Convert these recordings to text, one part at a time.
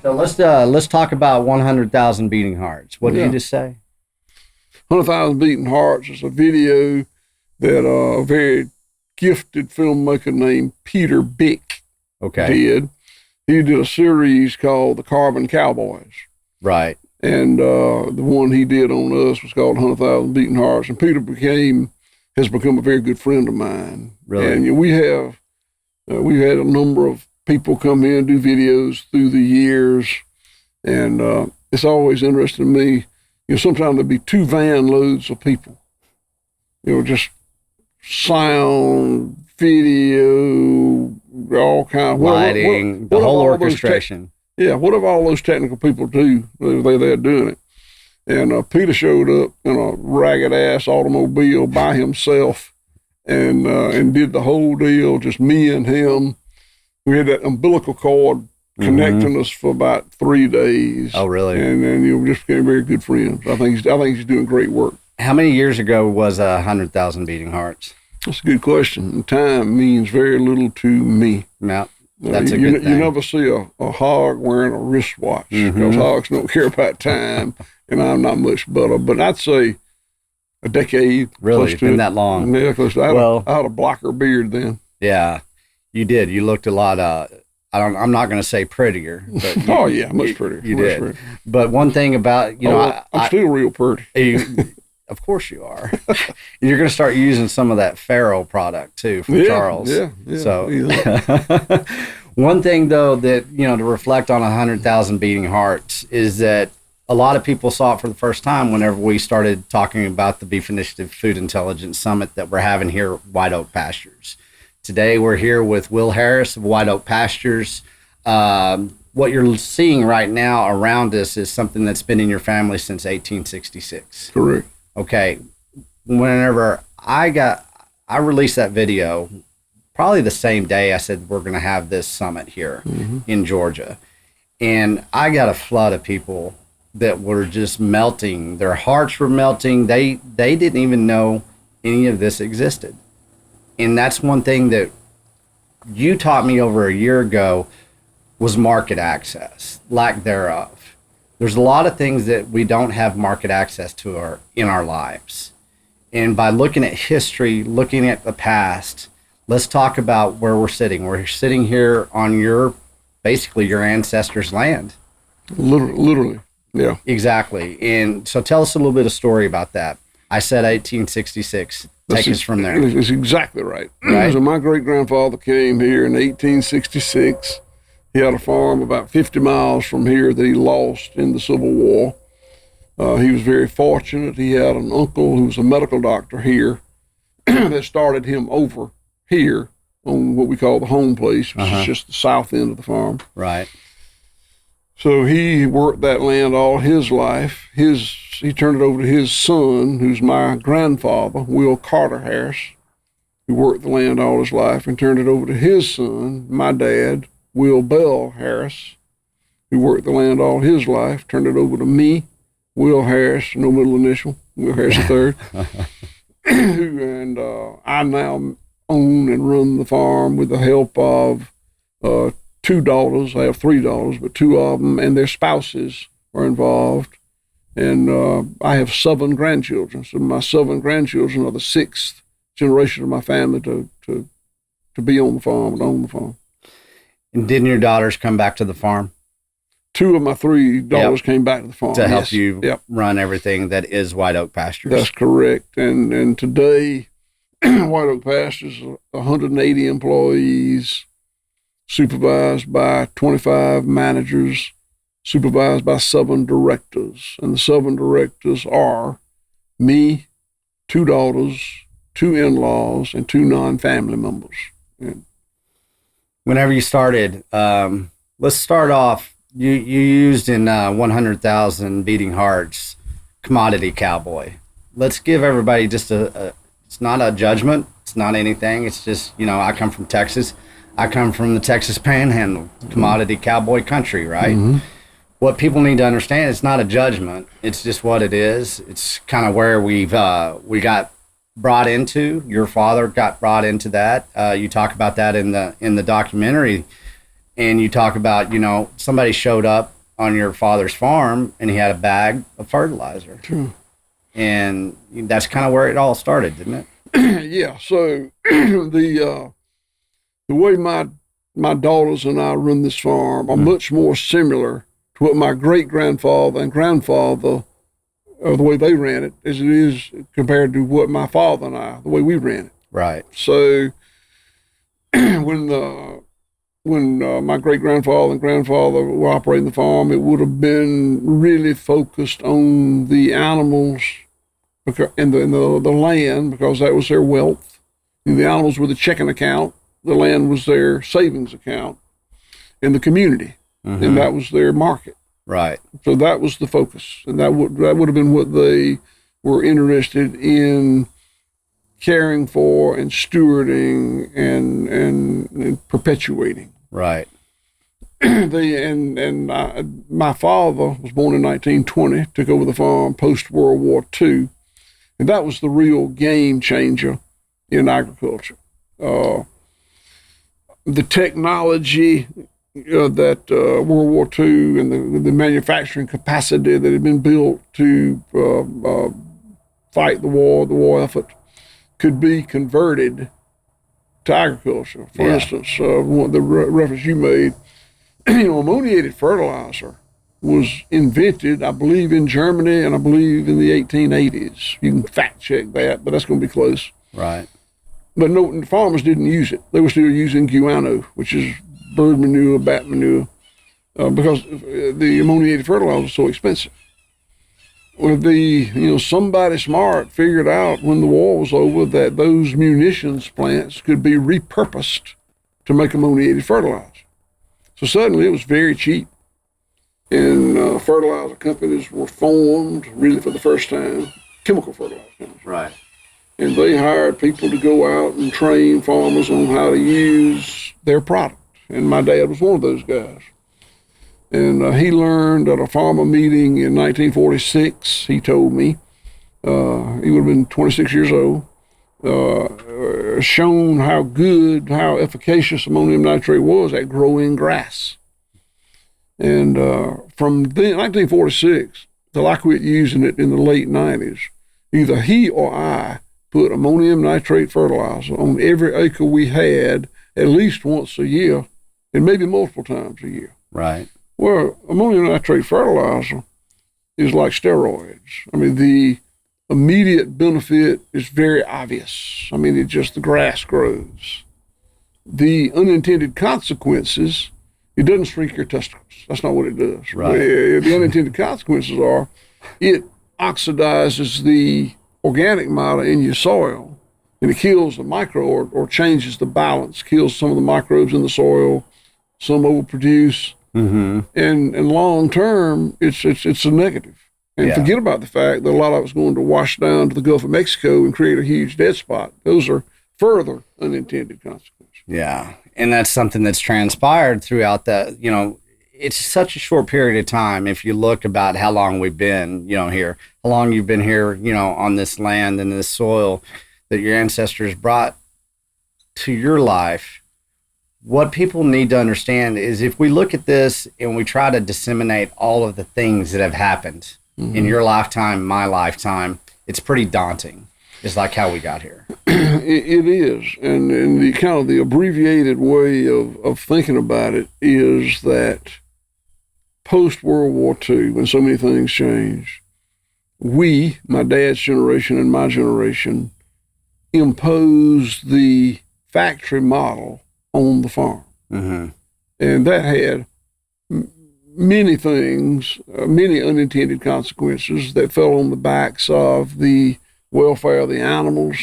So let's talk about 100,000 Beating Hearts. What did you just say? 100,000 Beating Hearts is a video that a very gifted filmmaker named Peter Bick did. He did a series called The Carbon Cowboys. Right. And the one he did on us was called 100,000 Beating Hearts. And Peter has become a very good friend of mine. Really? And we've had a number of people come in and do videos through the years. And it's always interesting to me. Sometimes there'll be 2 van loads of people. Just sound, video, all kind of lighting, the whole orchestration. What if all those technical people do? They're doing it. And Peter showed up in a ragged ass automobile by himself, and did the whole deal. Just me and him. We had that umbilical cord connecting us for about 3 days. Oh, really? And then we just became very good friends. I think he's doing great work. How many years ago was 100,000 Beating Hearts? That's a good question. Time means very little to me. No, that's a good thing. You never see a hog wearing a wristwatch because hogs don't care about time, and I'm not much better. But I'd say a decade. Really? It's been that long? Yeah, close to I had a blacker beard then. Yeah, you did. You looked a lot, I'm not going to say prettier. But much prettier. You did. Prettier. But one thing about, I'm still real pretty. Of course you are. You're going to start using some of that Farrow product too from Charles. Yeah. So one thing though that, to reflect on 100,000 Beating Hearts is that a lot of people saw it for the first time whenever we started talking about the Beef Initiative Food Intelligence Summit that we're having here at White Oak Pastures. Today we're here with Will Harris of White Oak Pastures. What you're seeing right now around us is something that's been in your family since 1866. Correct. Okay, whenever I released that video, probably the same day I said we're going to have this summit here in Georgia, and I got a flood of people that were just melting. Their hearts were melting. They didn't even know any of this existed, and that's one thing that you taught me over a year ago was market access, lack thereof. There's a lot of things that we don't have market access to in our lives. And by looking at history, looking at the past, let's talk about where we're sitting. We're sitting here on basically your ancestors' land. Literally, yeah. Exactly. And so tell us a little bit of story about that. I said 1866. Take us from there. That's exactly right. So my great-grandfather came here in 1866. He had a farm about 50 miles from here that he lost in the Civil War. He was very fortunate. He had an uncle who was a medical doctor here that started him over here on what we call the home place, which is just the south end of the farm. Right. So he worked that land all his life. He turned it over to his son, who's my grandfather, Will Carter Harris, who worked the land all his life, and turned it over to his son, my dad, Will Bell Harris, who worked the land all his life, turned it over to me, Will Harris, no middle initial, Will Harris III, and I now own and run the farm with the help of 2 daughters. I have 3 daughters, but 2 of them and their spouses are involved. And I have 7 grandchildren. So my 7 grandchildren are the 6th generation of my family to be on the farm and own the farm. And didn't your daughters come back to the farm? 2 of my 3 daughters came back to the farm. To help you run everything that is White Oak Pastures. That's correct. And today, White Oak Pastures, 180 employees, supervised by 25 managers, supervised by 7 directors. And the 7 directors are me, 2 daughters, 2 in-laws, and 2 non-family members. And whenever you started, let's start off, you used in 100,000 Beating Hearts, Commodity Cowboy. Let's give everybody just it's not a judgment, it's not anything, it's just, I come from Texas. I come from the Texas Panhandle, commodity cowboy country, right? Mm-hmm. What people need to understand, it's not a judgment. It's just what it is. It's kind of where we got brought into. Your father got brought into that. You talk about that in the documentary, and you talk about, somebody showed up on your father's farm, and he had a bag of fertilizer. True. And that's kind of where it all started, didn't it? Yeah. So the way my daughters and I run this farm are much more similar to what my great grandfather and grandfather, or the way they ran it, as it is compared to what my father and I, the way we ran it. Right. So when my great grandfather and grandfather were operating the farm, it would have been really focused on the animals and the land, because that was their wealth. And the animals were the checking account, the land was their savings account, and the community, and that was their market. Right. So that was the focus, and that would have been what they were interested in caring for and stewarding and perpetuating. Right. My father was born in 1920, took over the farm post World War II, and that was the real game changer in agriculture. The technology that World War II and the manufacturing capacity that had been built to fight the war effort could be converted to agriculture. For instance, the reference you made, ammoniated fertilizer was invented, I believe, in Germany, and I believe in the 1880s. You can fact check that, but that's going to be close. Right. But no, farmers didn't use it. They were still using guano, which is bird manure, bat manure, because the ammoniated fertilizer was so expensive. Well, somebody smart figured out when the war was over that those munitions plants could be repurposed to make ammoniated fertilizer. So suddenly it was very cheap. And fertilizer companies were formed really for the first time, chemical fertilizer companies. Right. And they hired people to go out and train farmers on how to use their product. And my dad was one of those guys. And he learned at a farmer meeting in 1946, he told me, he would have been 26 years old, shown how efficacious ammonium nitrate was at growing grass. And from 1946 till I quit using it in the late 90s, either he or I put ammonium nitrate fertilizer on every acre we had at least once a year, and maybe multiple times a year. Right. Well, ammonium nitrate fertilizer is like steroids. I mean, the immediate benefit is very obvious. I mean, the grass grows. The unintended consequences, it doesn't shrink your testicles. That's not what it does. Right. The unintended consequences are it oxidizes the organic matter in your soil, and it kills the micro or changes the balance, kills some of the microbes in the soil, some overproduce. Mm-hmm. And long term, it's a negative. And forget about the fact that a lot of it's going to wash down to the Gulf of Mexico and create a huge dead spot. Those are further unintended consequences. Yeah. And that's something that's transpired throughout that, it's such a short period of time. If you look about how long we've been, here, how long you've been here, on this land and this soil that your ancestors brought to your life. What people need to understand is if we look at this and we try to disseminate all of the things that have happened in your lifetime, my lifetime, it's pretty daunting. It's like how we got here. It is. And the kind of the abbreviated way of thinking about it is that post-World War II, when so many things changed, we, my dad's generation and my generation, imposed the factory model on the farm. Mm-hmm. And that had many things, many unintended consequences that fell on the backs of the welfare of the animals,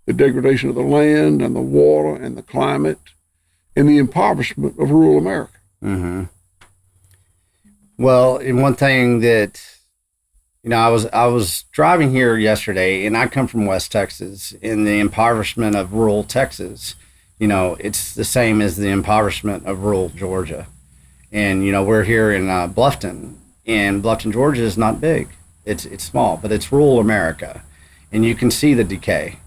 the degradation of the land and the water and the climate, and the impoverishment of rural America. Mm-hmm. Well, and one thing that, I was driving here yesterday, and I come from West Texas, and the impoverishment of rural Texas, it's the same as the impoverishment of rural Georgia. And, we're here in Bluffton, and Bluffton, Georgia is not big. It's small, but it's rural America. And you can see the decay.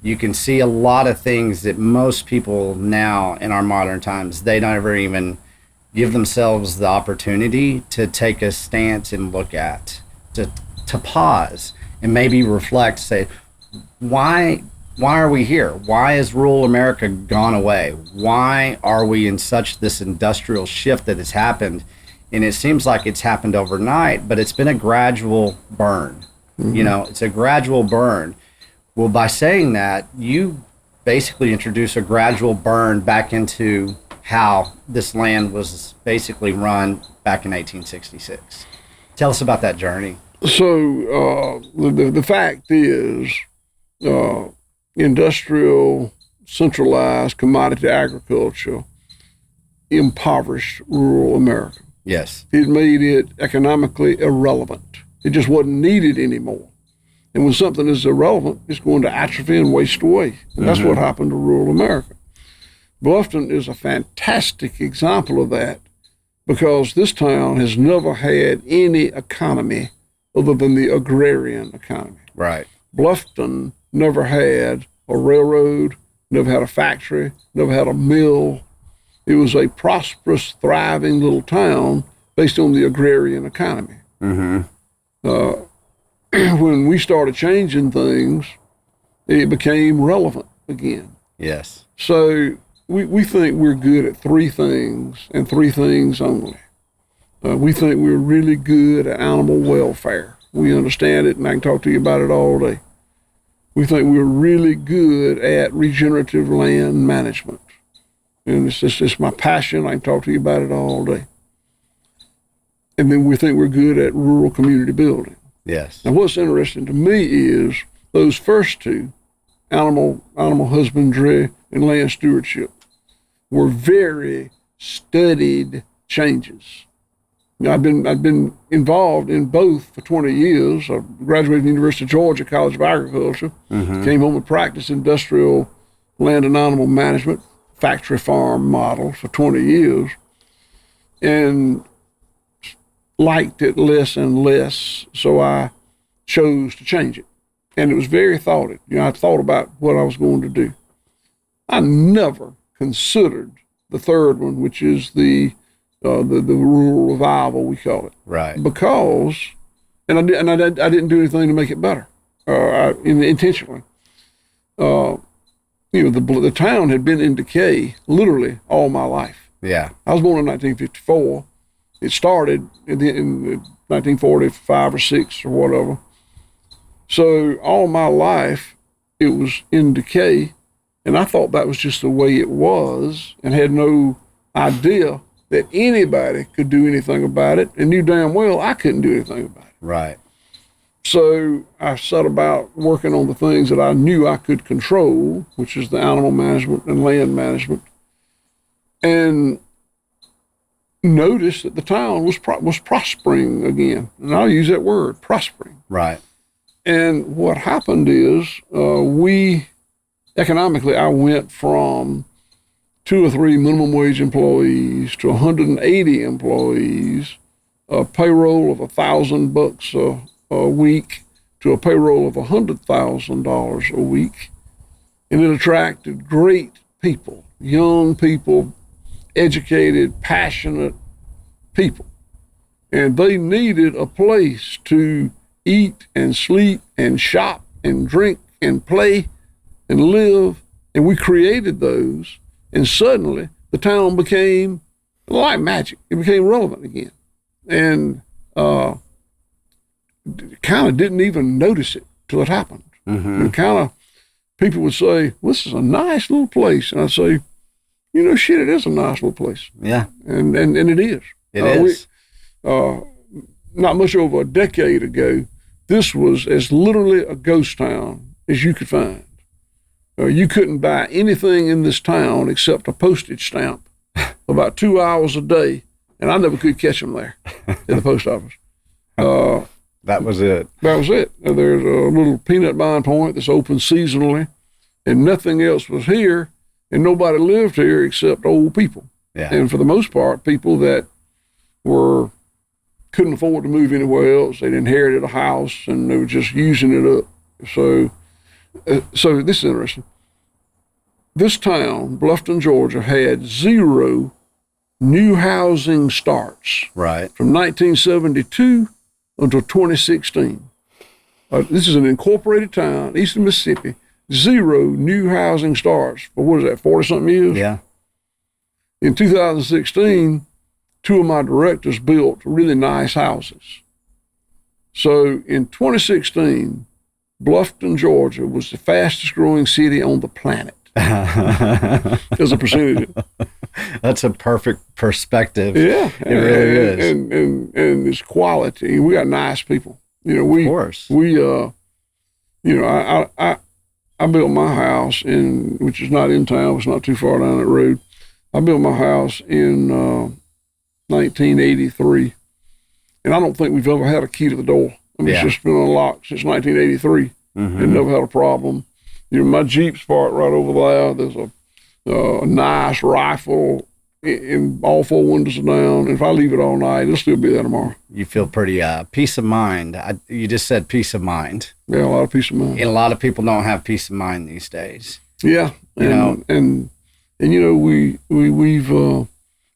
You can see a lot of things that most people now in our modern times, they never even give themselves the opportunity to take a stance and look at, to pause and maybe reflect, say, why are we here? Why has rural America gone away? Why are we in such this industrial shift that has happened? And it seems like it's happened overnight, but it's been a gradual burn. It's a gradual burn. Well, by saying that, you basically introduce a gradual burn back into how this land was basically run back in 1866. Tell us about that journey. So the fact is, industrial, centralized commodity agriculture impoverished rural America. Yes. It made it economically irrelevant. It just wasn't needed anymore. And when something is irrelevant, it's going to atrophy and waste away. And that's what happened to rural America. Bluffton is a fantastic example of that, because this town has never had any economy other than the agrarian economy. Right. Bluffton never had a railroad, never had a factory, never had a mill. It was a prosperous, thriving little town based on the agrarian economy. When we started changing things, it became relevant again. Yes. So we think we're good at three things and three things only. We think we're really good at animal welfare. We understand it, and I can talk to you about it all day. We think we're really good at regenerative land management. And it's my passion. I can talk to you about it all day. And then we think we're good at rural community building. Yes. Now, what's interesting to me is those first two, animal husbandry and land stewardship, were very studied changes. I've been involved in both for 20 years. I graduated from the University of Georgia College of Agriculture, came home and practiced industrial land and animal management, factory farm model for 20 years, and liked it less and less, so I chose to change it. And it was very thoughted. I thought about what I was going to do. I never considered the third one, which is the rural revival, we call it. Right. Because, and I didn't do anything to make it better, intentionally. The town had been in decay literally all my life. Yeah. I was born in 1954. It started in 1945 or 6 or whatever. So all my life, it was in decay, and I thought that was just the way it was, and had no idea that anybody could do anything about it, and knew damn well I couldn't do anything about it. Right. So I set about working on the things that I knew I could control, which is the animal management and land management, and noticed that the town was prospering again. And I'll use that word, prospering. Right. And what happened is economically, I went from 2 or 3 minimum wage employees to 180 employees, a payroll of $1,000 a week to a payroll of $100,000 a week. And it attracted great people, young people, educated, passionate people. And they needed a place to eat and sleep and shop and drink and play and live. And we created those. And suddenly the town became like magic. It became relevant again. And kind of didn't even notice it till it happened. And kind of people would say, well, this is a nice little place. And I'd say, shit, it is a nice little place. Yeah. And it is. It is. Not much over a decade ago, this was as literally a ghost town as you could find. You couldn't buy anything in this town except a postage stamp about 2 hours a day, and I never could catch them there at the post office. That was it. That was it. There's a little peanut buying point that's open seasonally, and nothing else was here, and nobody lived here except old people. Yeah. And for the most part, people that couldn't afford to move anywhere else. They'd inherited a house, and they were just using it up. So this is interesting. This town, Bluffton, Georgia, had 0 new housing starts. Right. From 1972 until 2016. This is an incorporated town, eastern Mississippi. 0 new housing starts for, what is that, 40-something years? Yeah. In 2016, 2 of my directors built really nice houses. So in 2016, Bluffton, Georgia was the fastest growing city on the planet as a percentage. That's a perfect perspective. Yeah. It really is. And it's quality. We got nice people. Of course. I built my house which is not in town, it's not too far down that road. I built my house in 1983, and I don't think we've ever had a key to the door. I mean, It's just been unlocked since 1983, and never had a problem. My Jeep's parked right over there. There's a nice rifle, and all 4 windows are down. And if I leave it all night, it'll still be there tomorrow. You feel pretty peace of mind. You just said peace of mind. Yeah, a lot of peace of mind. And a lot of people don't have peace of mind these days. Yeah, and we've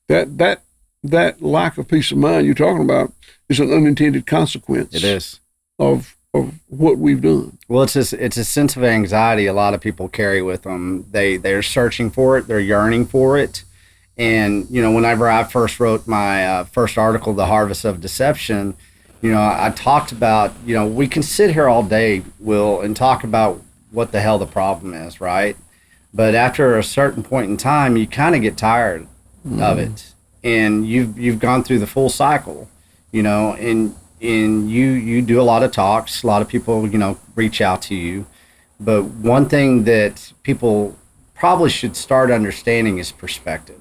that lack of peace of mind you're talking about is an unintended consequence. It is of what we've done. Well, it's a sense of anxiety a lot of people carry with them. They're searching for it. They're yearning for it. And, whenever I first wrote my first article, The Harvest of Deception, I talked about, we can sit here all day, Will, and talk about what the hell the problem is, right? But after a certain point in time, you kind of get tired of it. And you've gone through the full cycle, and you do a lot of talks. A lot of people, reach out to you. But one thing that people probably should start understanding is perspective.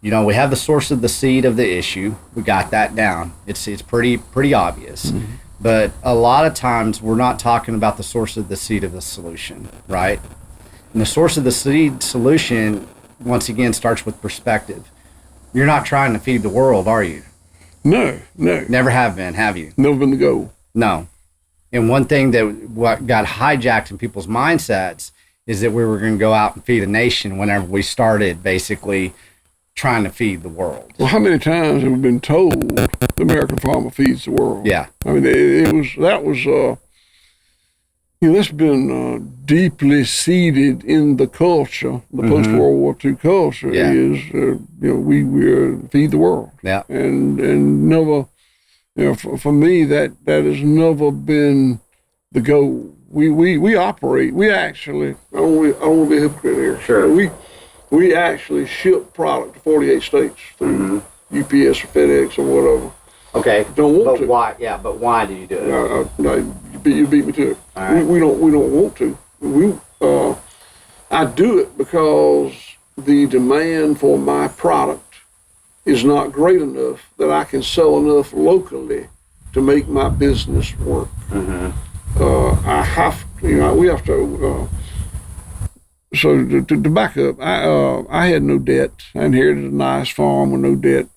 We have the source of the seed of the issue. We got that down. It's pretty obvious. But a lot of times we're not talking about the source of the seed of the solution, right? And the source of the seed solution, once again, starts with perspective. You're not trying to feed the world, are you? No. Never have been, have you? Never been the goal. No. And one thing what got hijacked in people's mindsets is that we were going to go out and feed a nation whenever we started basically trying to feed the world. Well, how many times have we been told the American farmer feeds the world? Yeah. I mean, that's been deeply seeded in the culture, the post-World War II culture is, we feed the world. Yeah. And never, for me, that has never been the goal. We operate, we actually, I don't want to be a hypocrite here. Sure. We actually ship product to 48 states through UPS or FedEx or whatever. Okay. Don't want to. Why? Yeah, but why do you do it? You beat me to it. All right. We don't want to. I do it because the demand for my product is not great enough that I can sell enough locally to make my business work. I have to, we have to. So to back up, I had no debt. I inherited a nice farm with no debt.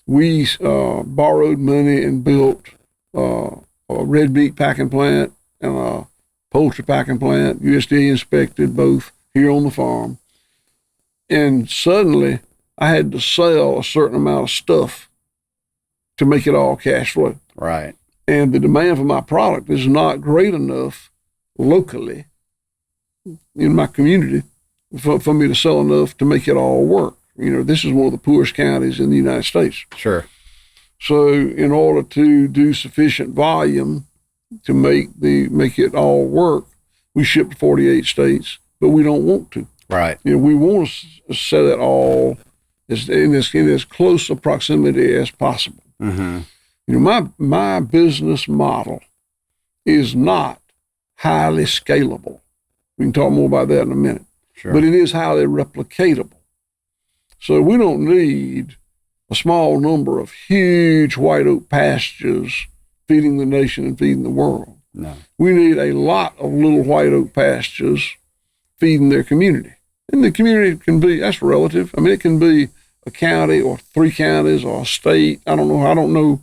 We borrowed money and built a red meat packing plant and a poultry packing plant, USDA inspected, both here on the farm. And suddenly I had to sell a certain amount of stuff to make it all cash flow. Right. And the demand for my product is not great enough locally in my community for me to sell enough to make it all work. This is one of the poorest counties in the United States. Sure. So in order to do sufficient volume to make it all work, we ship to 48 states, but we don't want to. Right. We want to set it all in as close a proximity as possible. My business model is not highly scalable. We can talk more about that in a minute. Sure. But it is highly replicatable. So we don't need a small number of huge white oak pastures feeding the nation and feeding the world. No. We need a lot of little white oak pastures feeding their community. And the community can be, that's relative. I mean, it can be a county or 3 counties or a state. I don't know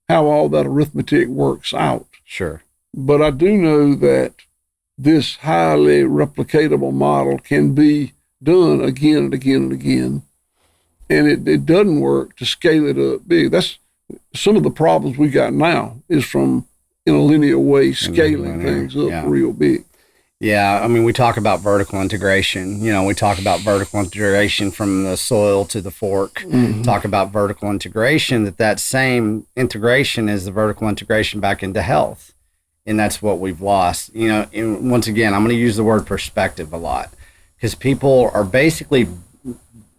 how all that arithmetic works out. Sure. But I do know that this highly replicatable model can be done again and again and again. and it doesn't work to scale it up big. That's some of the problems we got now is from, in a linear way, scaling things up real big. Yeah, I mean, we talk about vertical integration. You know, we talk about vertical integration from the soil to the fork. Talk about vertical integration, that same integration is the vertical integration back into health. And that's what we've lost. You know, and once again, I'm going to use the word perspective a lot, because people are basically,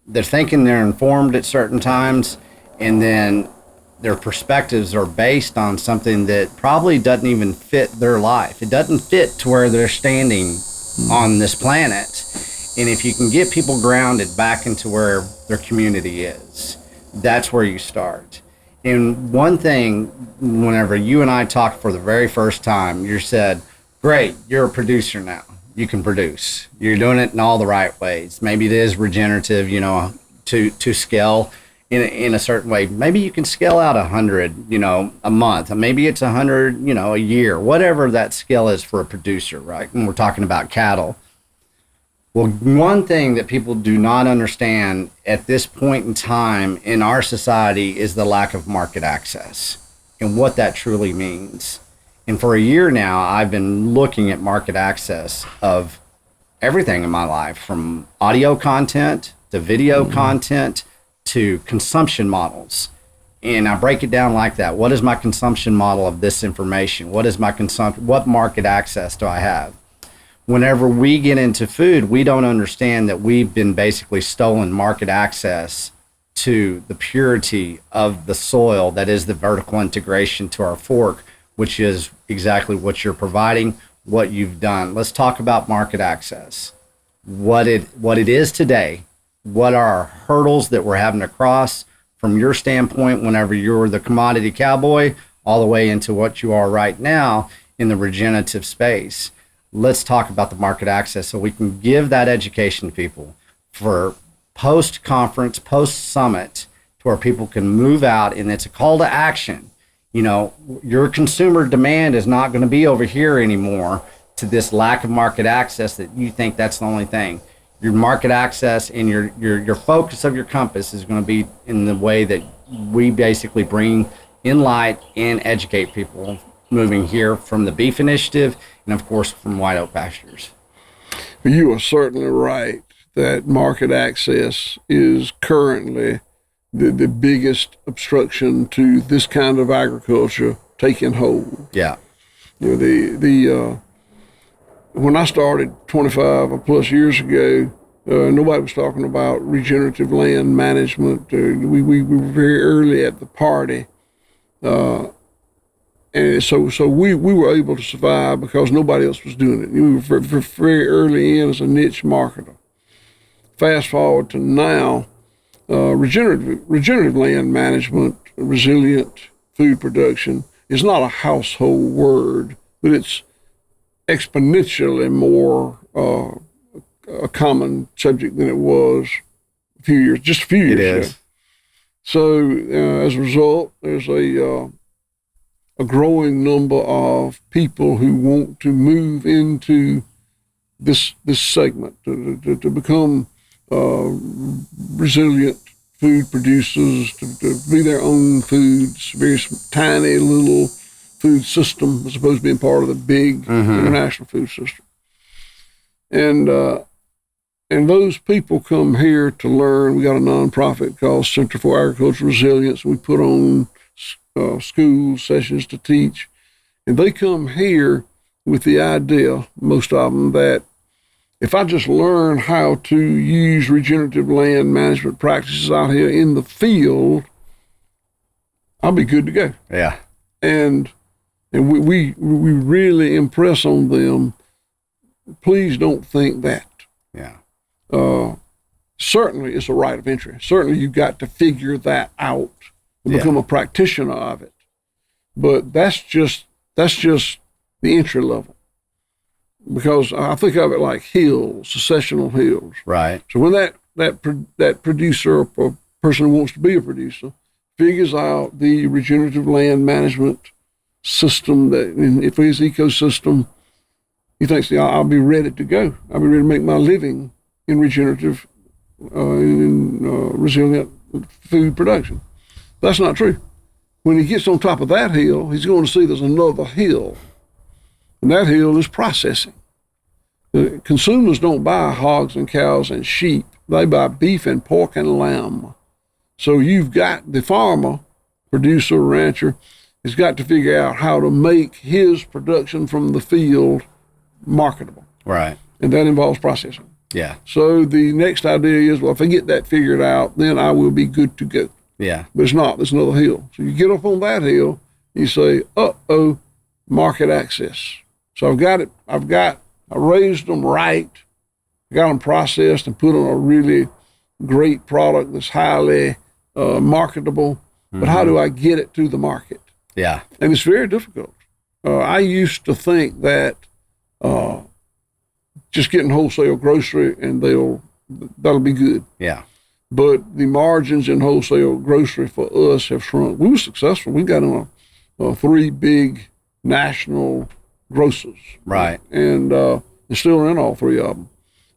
they're thinking they're informed at certain times, and then their perspectives are based on something that probably doesn't even fit their life. It doesn't fit to where they're standing on this planet. And if you can get people grounded back into where their community is, that's where you start. And one thing, whenever you and I talked for the very first time, you said, great, you're a producer now. You can produce. You're doing it in all the right ways. Maybe it is regenerative, you know, to scale in a certain way. Maybe you can scale out 100, you know, a month. Maybe it's 100, you know, a year, whatever that scale is for a producer, right? And we're talking about cattle. Well, one thing that people do not understand at this point in time in our society is the lack of market access and what that truly means. And for a year now, I've been looking at market access of everything in my life, from audio content to video content to consumption models. And I break it down like that. What is my consumption model of this information? What is my what market access do I have? Whenever we get into food, we don't understand that we've been basically stolen market access to the purity of the soil that is the vertical integration to our fork, which is exactly what you're providing, what you've done. Let's talk about market access. What it is today, what are our hurdles that we're having to cross from your standpoint whenever you're the commodity cowboy, all the way into what you are right now in the regenerative space. Let's talk about the market access so we can give that education to people for post-conference, post-summit, to where people can move out, and it's a call to action. You know, your consumer demand is not going to be over here anymore to this lack of market access that you think that's the only thing. Your market access and your focus of your compass is going to be in the way that we basically bring in light and educate people moving here from the Beef Initiative and, of course, from White Oak Pastures. You are certainly right that market access is currently the biggest obstruction to this kind of agriculture taking hold. Yeah. You know, when I started 25 or plus years ago, nobody was talking about regenerative land management. We were very early at the party. And so we were able to survive because nobody else was doing it. We were very early in as a niche marketer. Fast forward to now, regenerative land management, resilient food production is not a household word, but it's exponentially more a common subject than it was a few years ago. So as a result, there's a growing number of people who want to move into this segment to become resilient food producers, to be their own foods, very tiny little food system as opposed to being part of the big international food system. And those people come here to learn. We got a nonprofit called Center for Agricultural Resilience. We put on school sessions to teach. And they come here with the idea, most of them, that if I just learn how to use regenerative land management practices out here in the field, I'll be good to go. Yeah. And we really impress on them, please don't think that. Yeah. Certainly it's a right of entry. Certainly you've got to figure that out and become a practitioner of it. But that's just the entry level. Because I think of it like hills, successional hills. Right. So when that producer or person who wants to be a producer figures out the regenerative land management system, that if his ecosystem, he thinks, I'll be ready to go. I'll be ready to make my living in regenerative, resilient food production. That's not true. When he gets on top of that hill, he's going to see there's another hill, and that hill is processing. Consumers don't buy hogs and cows and sheep. They buy beef and pork and lamb. So you've got the farmer, producer, rancher, has got to figure out how to make his production from the field marketable. Right. And that involves processing. Yeah. So the next idea is, well, if I get that figured out, then I will be good to go. Yeah. But it's not. There's another hill. So you get up on that hill, you say, uh-oh, market access. So I raised them right, got them processed and put on a really great product that's highly marketable. But how do I get it to the market? Yeah. And it's very difficult. I used to think that just getting wholesale grocery and that'll be good. Yeah. But the margins in wholesale grocery for us have shrunk. We were successful. We got in 3 big national grocers. Right. And they're still in all 3 of them.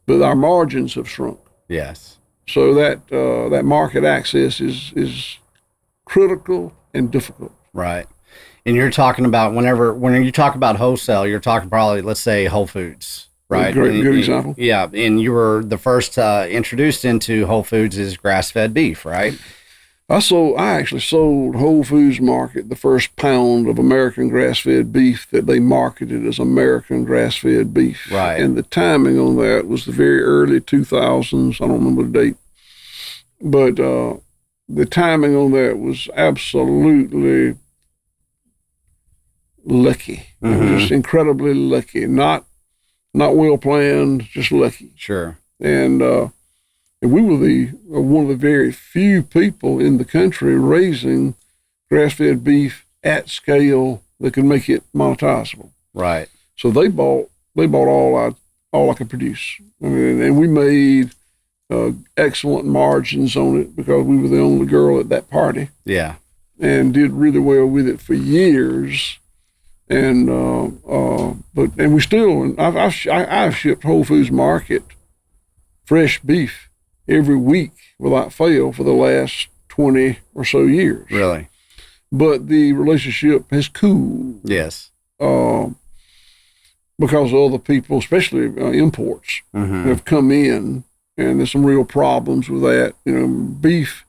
But our margins have shrunk. Yes. So that market access is critical and difficult. Right. And you're talking about when you talk about wholesale, you're talking probably, let's say, Whole Foods. Right. Good example. Yeah. And you were the first introduced into Whole Foods is grass-fed beef, right? I actually sold Whole Foods Market the first pound of American grass-fed beef that they marketed as American grass-fed beef. Right. And the timing on that was the very early 2000s. I don't remember the date. But the timing on that was absolutely lucky. Just incredibly lucky. Not well planned, just lucky. Sure. And we were one of the very few people in the country raising grass-fed beef at scale that could make it monetizable. Right. So they bought all I could produce. I mean, and we made excellent margins on it because we were the only girl at that party. Yeah. And did really well with it for years. And we still, I've shipped Whole Foods Market fresh beef every week without fail for the last 20 or so years. Really? But the relationship has cooled. Yes. Because other people, especially imports, have come in, and there's some real problems with that. Beef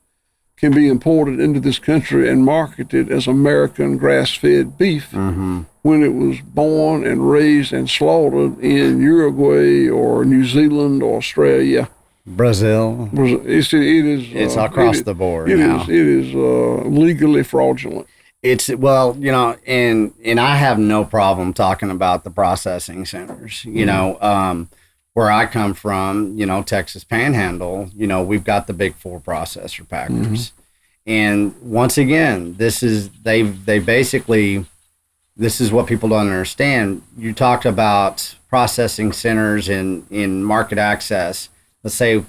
can be imported into this country and marketed as American grass-fed beef when it was born and raised and slaughtered in Uruguay or New Zealand or Australia. Brazil. It's across the board now. It is legally fraudulent. And I have no problem talking about the processing centers. Where I come from, Texas Panhandle, we've got the big 4 processor packers. And once again, this is what people don't understand. You talked about processing centers in market access. Let's say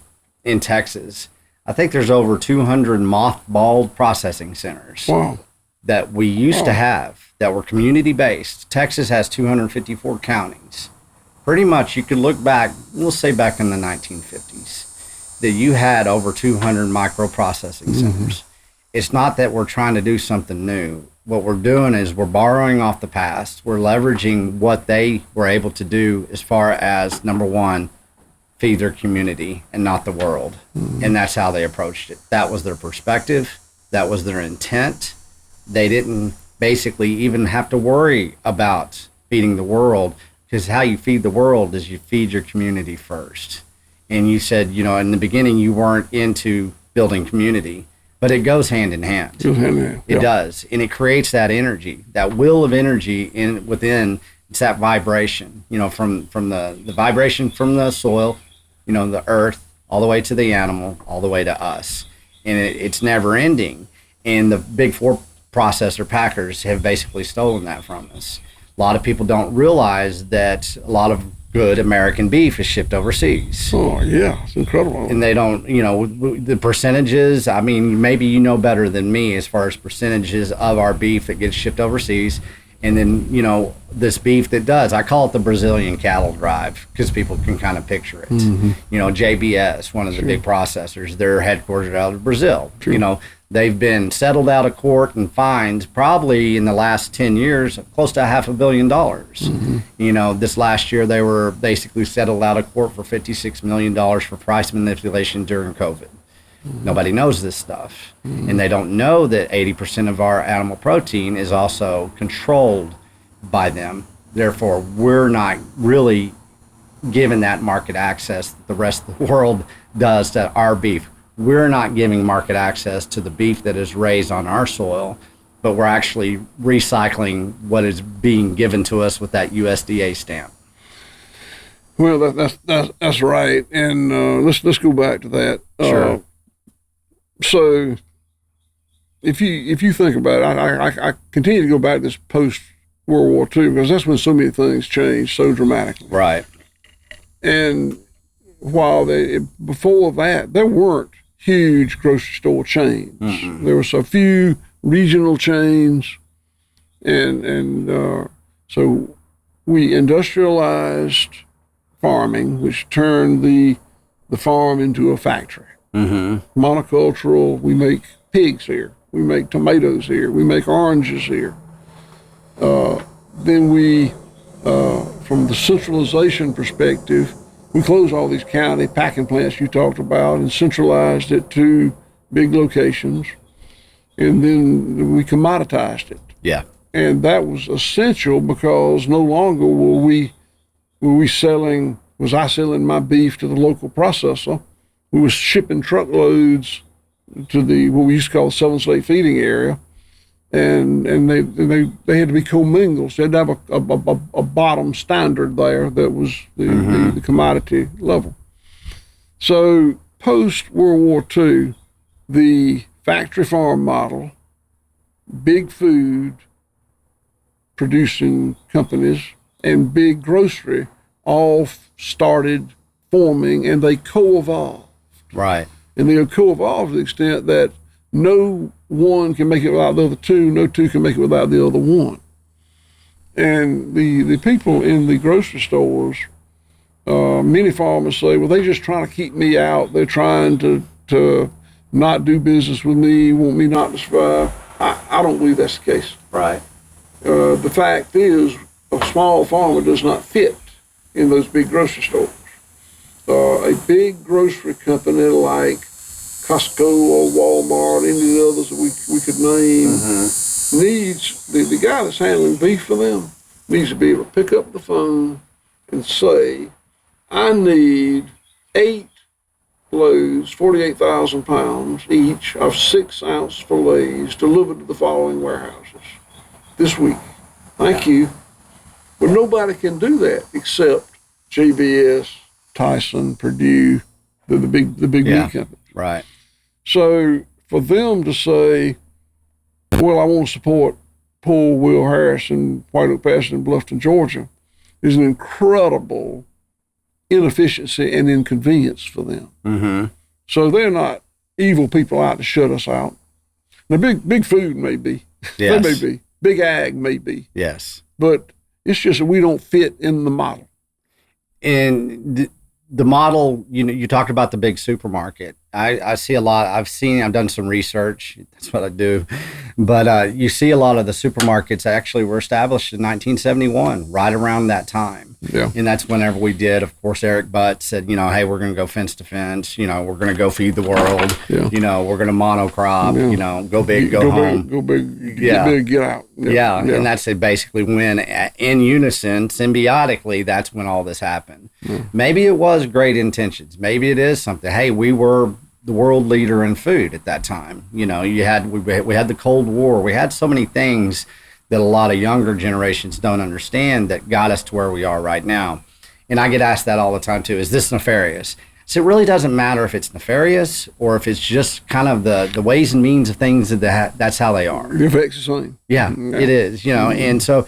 in Texas, I think there's over 200 mothballed processing centers. Wow. That we used to have that were community based. Texas has 254 counties. Pretty much you could look back, we'll say back in the 1950s, that you had over 200 microprocessing centers. It's not that we're trying to do something new. What we're doing is we're borrowing off the past. We're leveraging what they were able to do as far as, number one, feed their community and not the world. And that's how they approached it. That was their perspective. That was their intent. They didn't basically even have to worry about feeding the world, because how you feed the world is you feed your community first. And you said, in the beginning you weren't into building community, but it goes hand in hand. It does. And it creates that energy, that will of energy within. It's that vibration, from the vibration from the soil, the earth, all the way to the animal, all the way to us. And it's never ending. And the big 4 processor packers have basically stolen that from us. A lot of people don't realize that a lot of good American beef is shipped overseas. Oh, yeah, it's incredible. And they don't, the percentages, maybe better than me as far as percentages of our beef that gets shipped overseas. And then, you know, this beef that does, I call it the Brazilian cattle drive because people can kind of picture it. You know, JBS, one of the big processors, they're headquartered out of Brazil. You know, they've been settled out of court and fined probably in the last 10 years, close to $500 million. You know, this last year they were basically settled out of court for $56 million for price manipulation during COVID. Nobody knows this stuff. And they don't know that 80% of our animal protein is also controlled by them. Therefore, we're not really given that market access that the rest of the world does to our beef. We're not giving market access to the beef that is raised on our soil, but we're actually recycling what is being given to us with that USDA stamp. Well, that's right. And let's go back to that. Sure. So, if you think about it, I continue to go back to this post World War II because that's when so many things changed so dramatically. Right. And while before that there weren't huge grocery store chains, there was a few regional chains, and so we industrialized farming, which turned the farm into a factory. Monocultural, we make pigs here, we make tomatoes here, we make oranges here. Then we, from the centralization perspective, we closed all these county packing plants you talked about and centralized it to big locations. And then we commoditized it. Yeah. And that was essential because no longer was I selling my beef to the local processor. We was shipping truckloads to what we used to call the Southern Slate feeding area, and they had to be commingled. So they had to have a bottom standard there that was the commodity level. So post World War II, the factory farm model, big food producing companies, and big grocery all started forming, and they co-evolved. Right. And they co-evolved to the extent that no one can make it without the other two, no two can make it without the other one. And the people in the grocery stores, many farmers say, well, they're just trying to keep me out. They're trying to not do business with me, want me not to survive. I don't believe that's the case. Right. The fact is, a small farmer does not fit in those big grocery stores. A big grocery company like Costco or Wal-Mart, any of the others that we could name, needs, the guy that's handling beef for them needs to be able to pick up the phone and say, I need 8 loads, 48,000 pounds each of 6-ounce fillets delivered to the following warehouses this week. Thank you. But nobody can do that except JBS, Tyson, Purdue, the big meat companies. Right. So for them to say, well, I want to support Paul Will Harris and White Oak Pasture in Bluffton, Georgia, is an incredible inefficiency and inconvenience for them. So they're not evil people out to shut us out. Now, big food may be. Yes. They may be. Big ag may be. Yes. But it's just that we don't fit in the model. And the model, you know, you talked about the big supermarket. I see a lot. I've done some research. That's what I do. But you see a lot of the supermarkets actually were established in 1971, right around that time. Yeah. And that's whenever we did. Of course, Eric Butt said, you know, hey, we're going to go fence to fence. You know, we're going to go feed the world. Yeah. You know, we're going to monocrop. Yeah. You know, go big, go home. Go big, get big, get out. Yeah. And that's basically when, in unison, symbiotically, that's when all this happened. Maybe it was great intentions. Maybe it is something. Hey, we were the world leader in food at that time. You know, we had the Cold War. We had so many things that a lot of younger generations don't understand that got us to where we are right now. And I get asked that all the time too. Is this nefarious? So it really doesn't matter if it's nefarious or if it's just kind of the ways and means of things that's how they are. The effect's the same. Yeah, it is. You know, and so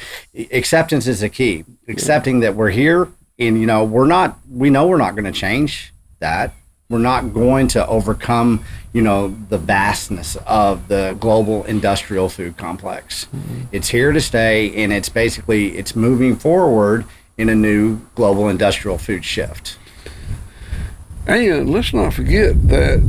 acceptance is the key. Accepting that we're here, and you know we're not going to change that. We're not going to overcome, the vastness of the global industrial food complex. It's here to stay, and it's moving forward in a new global industrial food shift. And let's not forget that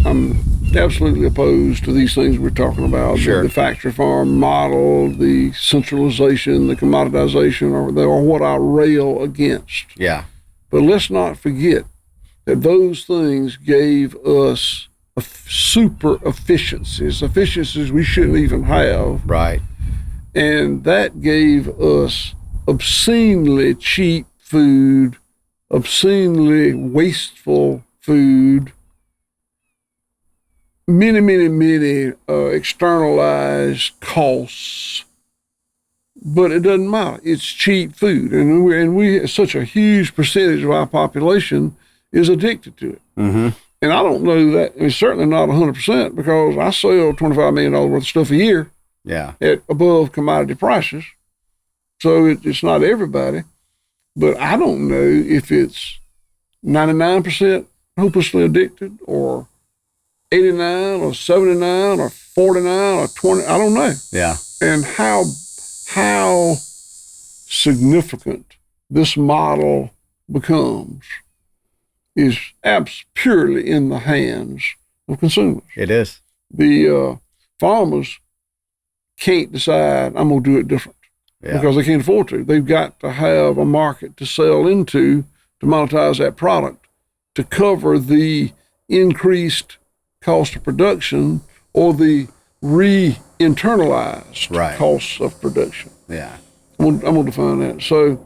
I'm absolutely opposed to these things we're talking about. Sure. The factory farm model, the centralization, the commoditization, or what I rail against. Yeah. But let's not forget that those things gave us super efficiencies we shouldn't even have. Right. And that gave us obscenely cheap food, obscenely wasteful food, many externalized costs. But it doesn't matter. It's cheap food, and we such a huge percentage of our population is addicted to it. Mm-hmm. And I don't know that. I mean, certainly not 100%, because I sell $25 million worth of stuff a year. Yeah. At above commodity prices. So it's not everybody. But I don't know if it's 99% hopelessly addicted, or 89 or 79 or 49 or 20. I don't know. Yeah. And how significant this model becomes is purely in the hands of consumers. It is. The farmers can't decide, I'm going to do it different, because they can't afford to. They've got to have a market to sell into, to monetize that product, to cover the increased cost of production or the internalized costs of production. Yeah. I'm going to define that. So,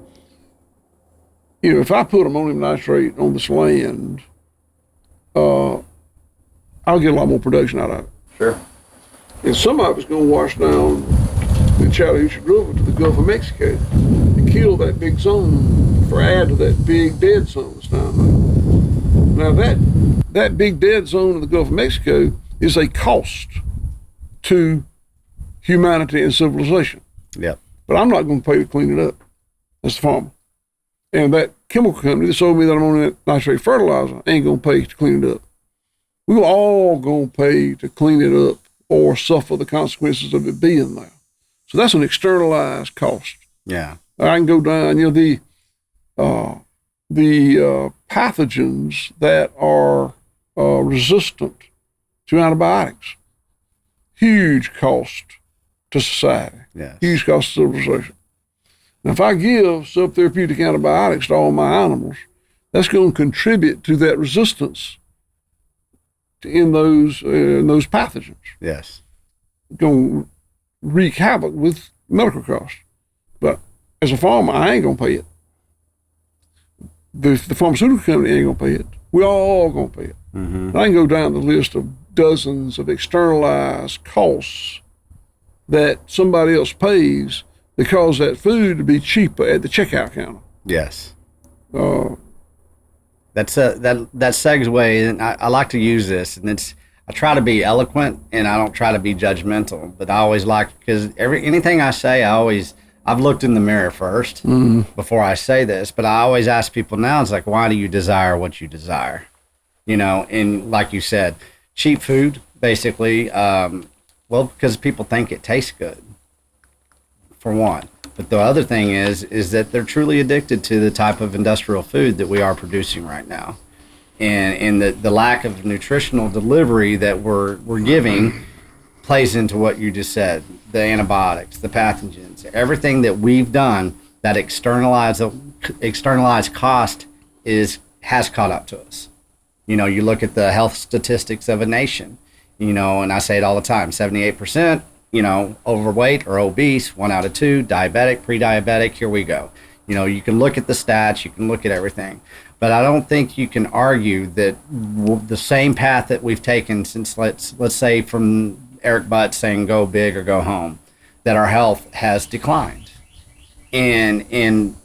if I put ammonium nitrate on this land, I'll get a lot more production out of it. Sure. And some of it's going to wash down the Chattahoochee River to the Gulf of Mexico and kill that big zone, for add to that big dead zone that's down there. Now that big dead zone in the Gulf of Mexico is a cost to humanity and civilization. Yep. But I'm not going to pay to clean it up as the farmer. And that chemical company that sold me that ammonium nitrate fertilizer ain't going to pay to clean it up. We're all going to pay to clean it up or suffer the consequences of it being there. So that's an externalized cost. Yeah. I can go down, the pathogens that are resistant to antibiotics. Huge cost to society. Yes. Huge cost to civilization. Now, if I give subtherapeutic antibiotics to all my animals, that's going to contribute to that resistance in those pathogens. Yes. Going to wreak havoc with medical costs. But as a farmer, I ain't going to pay it. The pharmaceutical company ain't going to pay it. We all going to pay it. Mm-hmm. I can go down the list of dozens of externalized costs that somebody else pays to cause that food to be cheaper at the checkout counter. Yes. That segue, and I like to use this, and I try to be eloquent and I don't try to be judgmental, but I always like, because anything I say, I've looked in the mirror first before I say this, but I always ask people now, it's like, why do you desire what you desire? And like you said, cheap food, basically, because people think it tastes good, for one. But the other thing is that they're truly addicted to the type of industrial food that we are producing right now. And the lack of nutritional delivery that we're giving plays into what you just said, the antibiotics, the pathogens, everything that we've done, that externalized cost has caught up to us. You look at the health statistics of a nation, and I say it all the time, 78%, overweight or obese, 1 out of 2, diabetic, pre-diabetic, here we go. You can look at the stats, you can look at everything. But I don't think you can argue that the same path that we've taken since, let's say, from Eric Butt saying go big or go home, that our health has declined. And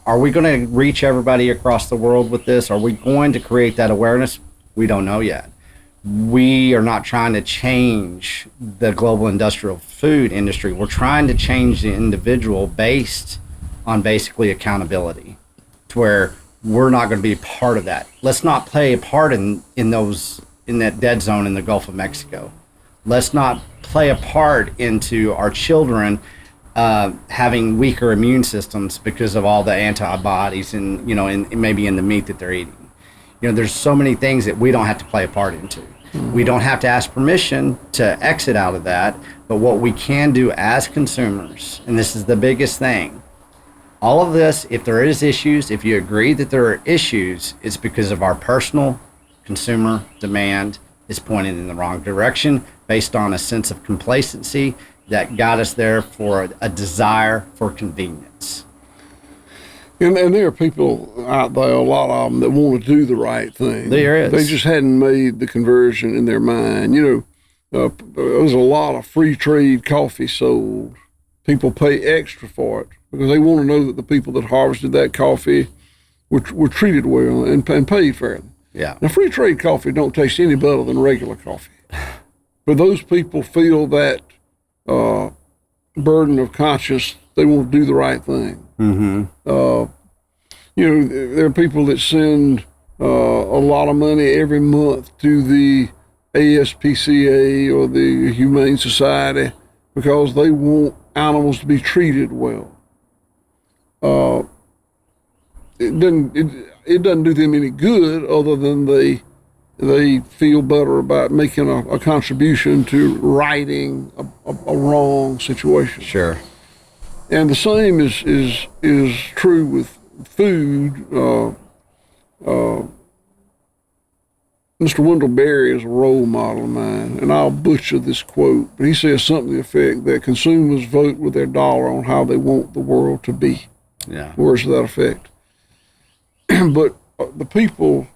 are we going to reach everybody across the world with this? Are we going to create that awareness? We don't know yet. We are not trying to change the global industrial food industry. We're trying to change the individual based on basically accountability, to where we're not going to be part of that. Let's not play a part in that dead zone in the Gulf of Mexico. Let's not play a part into our children having weaker immune systems because of all the antibodies and maybe in the meat that they're eating. There's so many things that we don't have to play a part into. We don't have to ask permission to exit out of that, but what we can do as consumers, and this is the biggest thing, all of this, if there is issues, if you agree that there are issues, it's because of our personal consumer demand is pointed in the wrong direction based on a sense of complacency that got us there for a desire for convenience. And there are people out there, a lot of them, that want to do the right thing. There is. They just hadn't made the conversion in their mind. There's a lot of free trade coffee sold. People pay extra for it because they want to know that the people that harvested that coffee were treated well and paid fairly. Yeah. Now, free trade coffee don't taste any better than regular coffee. But those people feel that burden of conscience. They want to do the right thing. Mm-hmm. There are people that send a lot of money every month to the ASPCA or the Humane Society because they want animals to be treated well. It doesn't do them any good other than they feel better about making a contribution to righting a wrong situation. Sure. And the same is true with food. Mr. Wendell Berry is a role model of mine, and I'll butcher this quote, but he says something to the effect that consumers vote with their dollar on how they want the world to be. Yeah. Words to that effect. But the people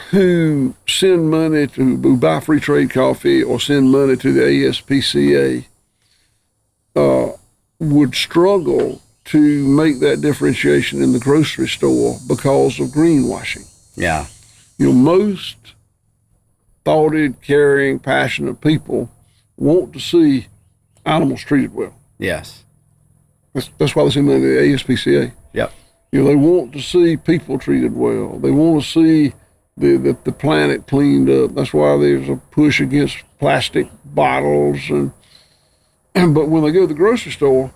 who send money who buy free trade coffee or send money to the ASPCA would struggle to make that differentiation in the grocery store because of greenwashing. Yeah. Most thoughted, caring, passionate people want to see animals treated well. Yes. That's why they send money to the ASPCA. Yep. They want to see people treated well. They want to see the planet cleaned up. That's why there's a push against plastic bottles. But when they go to the grocery store,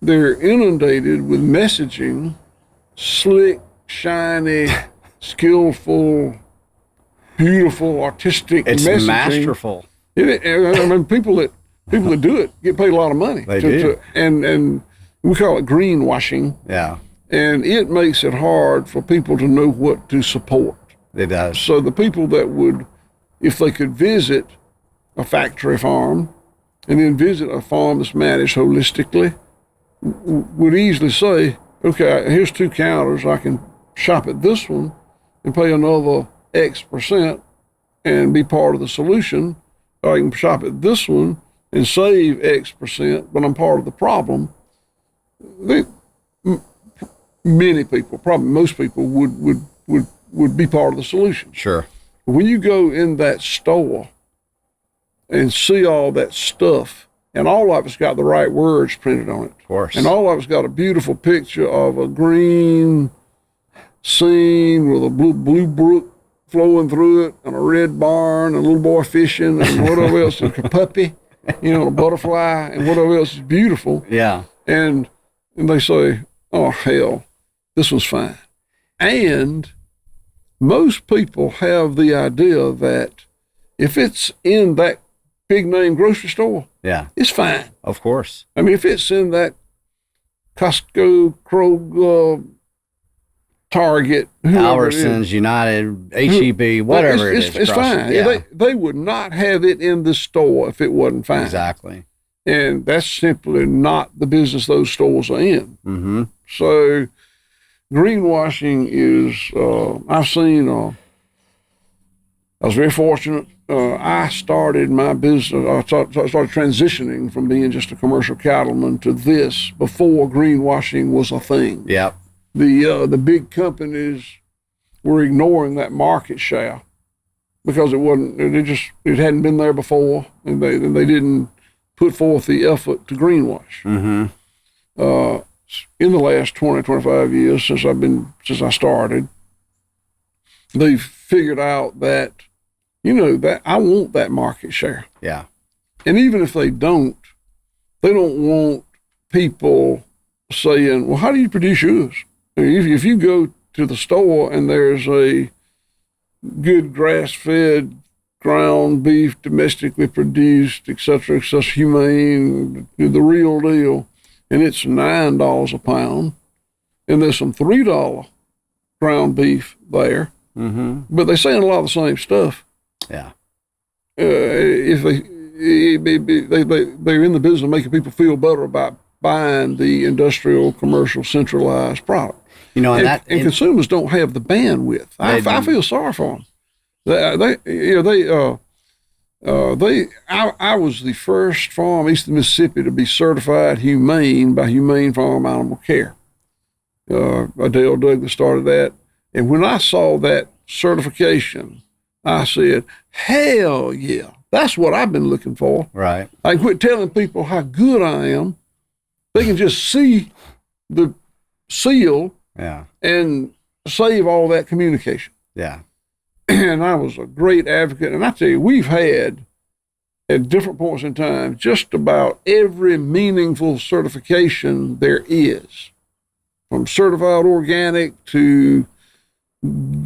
they're inundated with messaging, slick, shiny, skillful, beautiful, artistic it's messaging. Masterful. People that do it get paid a lot of money. They do. And we call it greenwashing. Yeah. And it makes it hard for people to know what to support. It does. So the people that would, if they could visit a factory farm and then visit a farm that's managed holistically, would easily say, okay, here's 2 counters. I can shop at this one and pay another X% and be part of the solution. Or I can shop at this one and save X%, but I'm part of the problem. Many people, probably most people, would be part of the solution. Sure. When you go in that store and see all that stuff, and all of it's got the right words printed on it. Of course. And all of it's got a beautiful picture of a green scene with a blue brook flowing through it, and a red barn, and a little boy fishing, and whatever else, and a puppy, a butterfly, and whatever else is beautiful. Yeah. And they say, oh, hell, this was fine. And most people have the idea that if it's in that big name grocery store, yeah, it's fine. Of course. I mean, if it's in that Costco, Kroger, Target, Albertsons, United, HEB, whatever it's fine. Yeah. They would not have it in the store if it wasn't fine. Exactly. And that's simply not the business those stores are in. Mm-hmm. So greenwashing is, I've seen, I was very fortunate. I started my business, I started transitioning from being just a commercial cattleman to this before greenwashing was a thing. Yep. The big companies were ignoring that market share because it hadn't been there before, and they didn't put forth the effort to greenwash. Mm-hmm. In the last 20, 25 years since I started, they've figured out that, that I want that market share. Yeah. And even if they don't want people saying, well, how do you produce yours? I mean, if you go to the store and there's a good grass-fed ground beef, domestically produced, et cetera, humane, the real deal, and it's $9 a pound, and there's some $3 ground beef there, but they're saying a lot of the same stuff. Yeah. If they're in the business of making people feel better about buying the industrial, commercial, centralized product. And consumers don't have the bandwidth. I feel sorry for them. I was the first farm east of Mississippi to be certified humane by Humane Farm Animal Care. Adele Douglas started that. And when I saw that certification, I said, hell yeah, that's what I've been looking for. Right. I can quit telling people how good I am. They can just see the seal and save all that communication. Yeah. And I was a great advocate. And I tell you, we've had at different points in time just about every meaningful certification there is, from certified organic to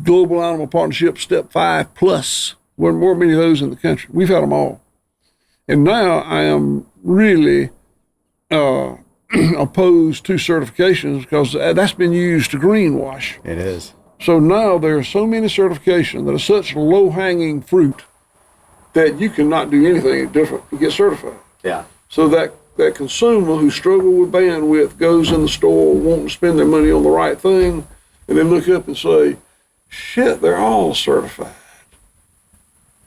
Global Animal Partnership Step 5 Plus. There weren't many of those in the country. We've had them all. And now I am really opposed to certifications because that's been used to greenwash. It is. So now there are so many certifications that are such low-hanging fruit that you cannot do anything different to get certified. Yeah. So that consumer who struggles with bandwidth goes in the store wanting to spend their money on the right thing, and then look up and say, shit, they're all certified.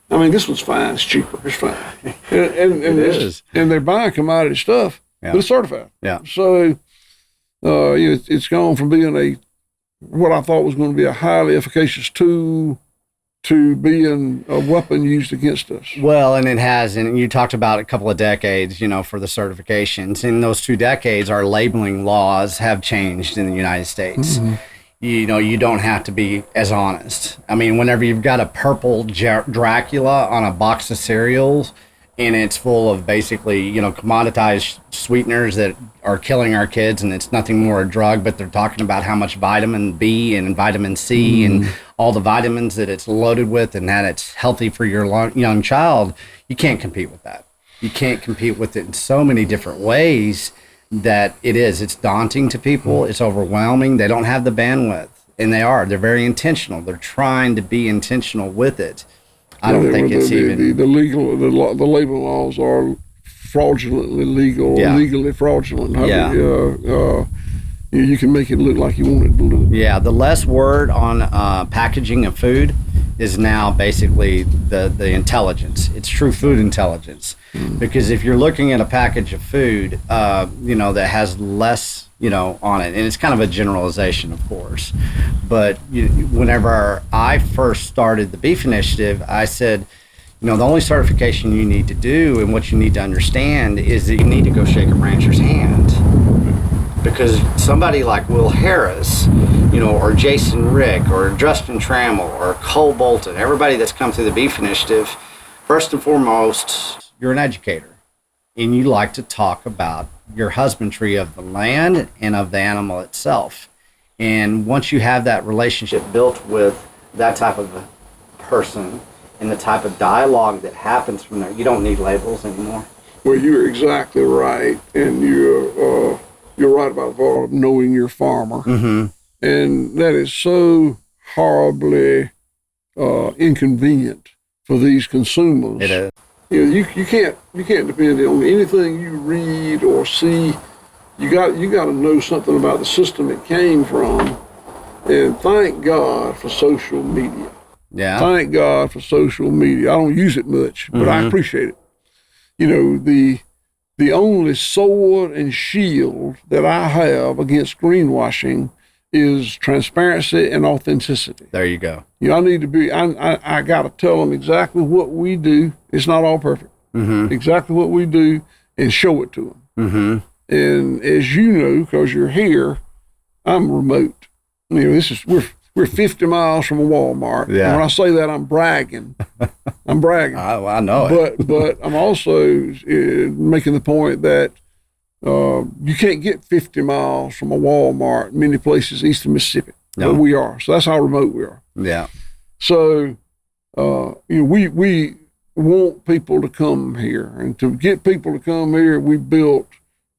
I mean, this one's fine. It's cheaper. It's fine. And it is. And they're buying commodity stuff, but it's certified. Yeah. So it's gone from being what I thought was going to be a highly efficacious tool to being a weapon used against us. Well, and it has, and you talked about a couple of decades, for the certifications. In those 2 decades, our labeling laws have changed in the United States. Mm-hmm. You don't have to be as honest. I mean, whenever you've got a purple Dracula on a box of cereals and it's full of basically, commoditized sweeteners that are killing our kids, and it's nothing more a drug, but they're talking about how much vitamin B and vitamin C and all the vitamins that it's loaded with and that it's healthy for your young child, you can't compete with that. You can't compete with it in so many different ways that it's daunting to people. It's overwhelming. They don't have the bandwidth, and they're very intentional. They're trying to be intentional with it. I don't think it's even the label laws are fraudulently legal, legally fraudulent. You can make it look like you want it to look. Yeah, the less word on packaging of food is now basically the intelligence. It's true food intelligence. Because if you're looking at a package of food, that has less, on it, and it's kind of a generalization, of course. But whenever I first started the Beef Initiative, I said, the only certification you need to do and what you need to understand is that you need to go shake a rancher's hand. Because somebody like Will Harris, or Jason Rick, or Justin Trammell, or Cole Bolton, everybody that's come through the Beef Initiative, first and foremost, you're an educator. And you like to talk about your husbandry of the land and of the animal itself. And once you have that relationship built with that type of a person and the type of dialogue that happens from there, you don't need labels anymore. Well, you're exactly right. And you're right about knowing your farmer. Mm-hmm. And that is so horribly inconvenient for these consumers. It is. You can't depend on anything you read or see. You got to know something about the system it came from. And thank God for social media. Yeah. Thank God for social media. I don't use it much, but I appreciate it. The only sword and shield that I have against greenwashing is transparency and authenticity. There you go. I need to be, I got to tell them exactly what we do. It's not all perfect. Mm-hmm. Exactly what we do and show it to them. Mm-hmm. And as you know, because you're here, I'm remote. We're 50 miles from a Wal-Mart. Yeah. And when I say that, I'm bragging. I'm bragging. I know it. But I'm also making the point that you can't get 50 miles from a Walmart many places east of Mississippi. No. But we are. So that's how remote we are. Yeah. So we want people to come here. And to get people to come here, we built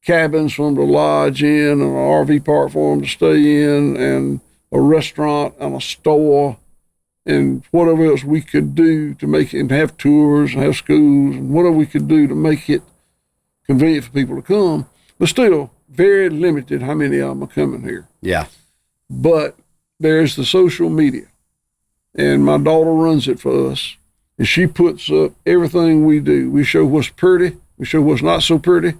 cabins for them to lodge in and an RV park for them to stay in and a restaurant and a store and whatever else we could do to make it, and have tours and have schools and whatever we could do to make it convenient for people to come. But still, very limited how many of them are coming here. Yeah. But there's the social media. And my daughter runs it for us. And she puts up everything we do. We show what's pretty. We show what's not so pretty.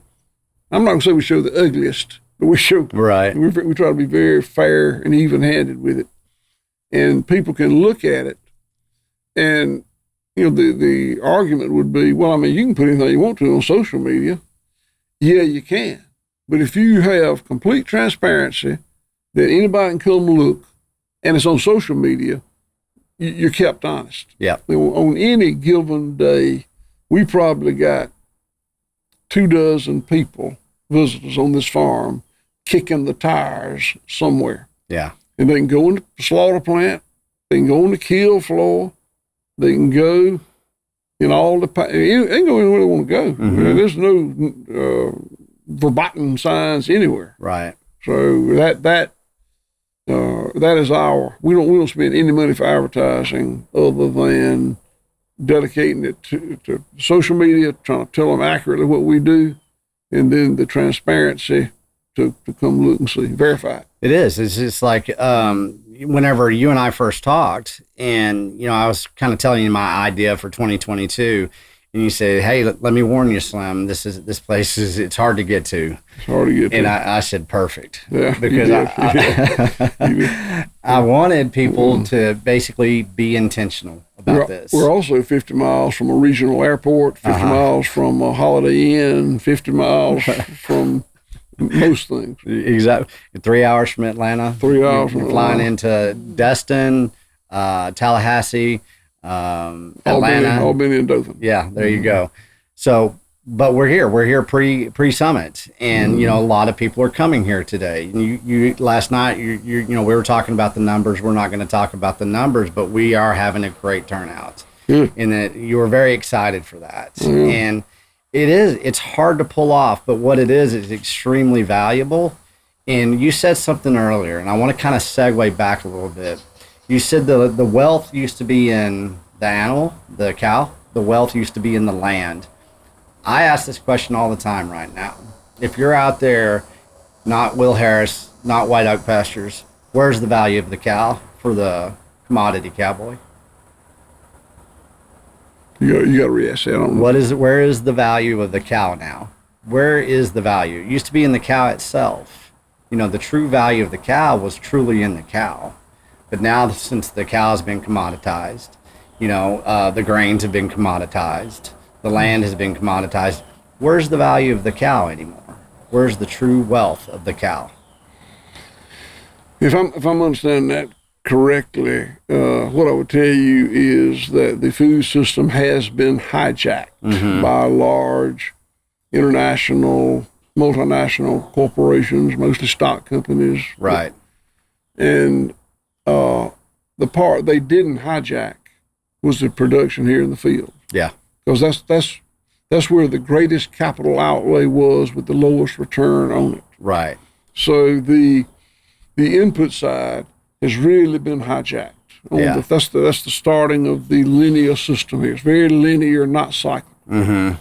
I'm not going to say we show the ugliest, but we show. Right. We try to be very fair and even-handed with it. And people can look at it. And, the argument would be, well, I mean, you can put anything you want to on social media. Yeah, you can. But if you have complete transparency that anybody can come look, and it's on social media, you're kept honest. Yeah. On any given day, we probably got 24 people, visitors on this farm, kicking the tires somewhere. Yeah. And they can go in the slaughter plant, they can go on the kill floor, they can go in all the, they can go anywhere they want to go. Mm-hmm. There's no verboten signs anywhere. Right. So that is we don't spend any money for advertising other than dedicating it to social media, trying to tell them accurately what we do, and then the transparency to come look and see, verify it. It is. It's just like whenever you and I first talked, and I was kind of telling you my idea for 2022, and you said, "Hey, let me warn you, Slim. This place it's hard to get to." It's hard to get to. And I said, "Perfect," yeah, because I wanted people to basically be intentional about this. We're also 50 miles from a regional airport, 50 miles from a Holiday Inn, 50 miles from most things. Exactly. 3 hours from Atlanta. 3 hours from You're flying Atlanta. into Destin, Tallahassee, Atlanta. Albany and Dothan. Yeah, there you go. So, but we're here. We're here pre-summit, and a lot of people are coming here today. You last night, we were talking about the numbers. We're not going to talk about the numbers, but we are having a great turnout, and that you were very excited for that. And it's hard to pull off, but what it is extremely valuable. And you said something earlier, and I want to kind of segue back a little bit. You said the wealth used to be in the animal, the cow. The wealth used to be in the land. I ask this question all the time right now. If you're out there, not Will Harris, not White Oak Pastures, where's the value of the cow for the commodity cowboy? You got to re-ask that. I don't know. Where is the value of the cow now? Where is the value? It used to be in the cow itself. The true value of the cow was truly in the cow. But now, since the cow has been commoditized, the grains have been commoditized, the land has been commoditized, where's the value of the cow anymore? Where's the true wealth of the cow? If I'm understanding that correctly, what I would tell you is that the food system has been hijacked by large international, multinational corporations, mostly stock companies. Right. And the part they didn't hijack was the production here in the field. Yeah. Because that's where the greatest capital outlay was with the lowest return on it. Right. So the input side has really been hijacked. Yeah. That's the starting of the linear system here. It's very linear, not cyclical. Mm-hmm.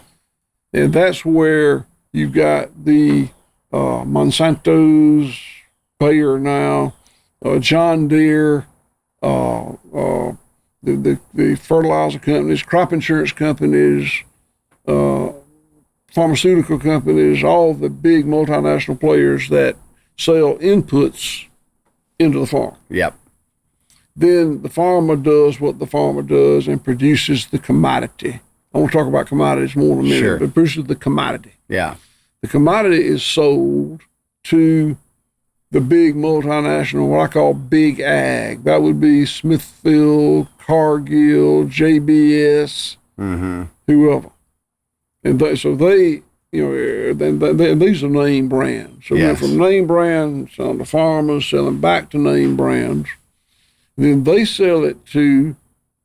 And that's where you've got the Monsanto's, Bayer now, John Deere, the fertilizer companies, crop insurance companies, pharmaceutical companies, all the big multinational players that sell inputs into the farm. Yep. Then the farmer does what the farmer does and produces the commodity. I want to talk about commodities more in a minute, Sure. but produces the commodity. Yeah. The commodity is sold to the big multinational, what I call big ag. That would be Smithfield, Cargill, JBS, whoever. And these are name brands. So Yes. from name brands on the farmers selling back to name brands. Then they sell it to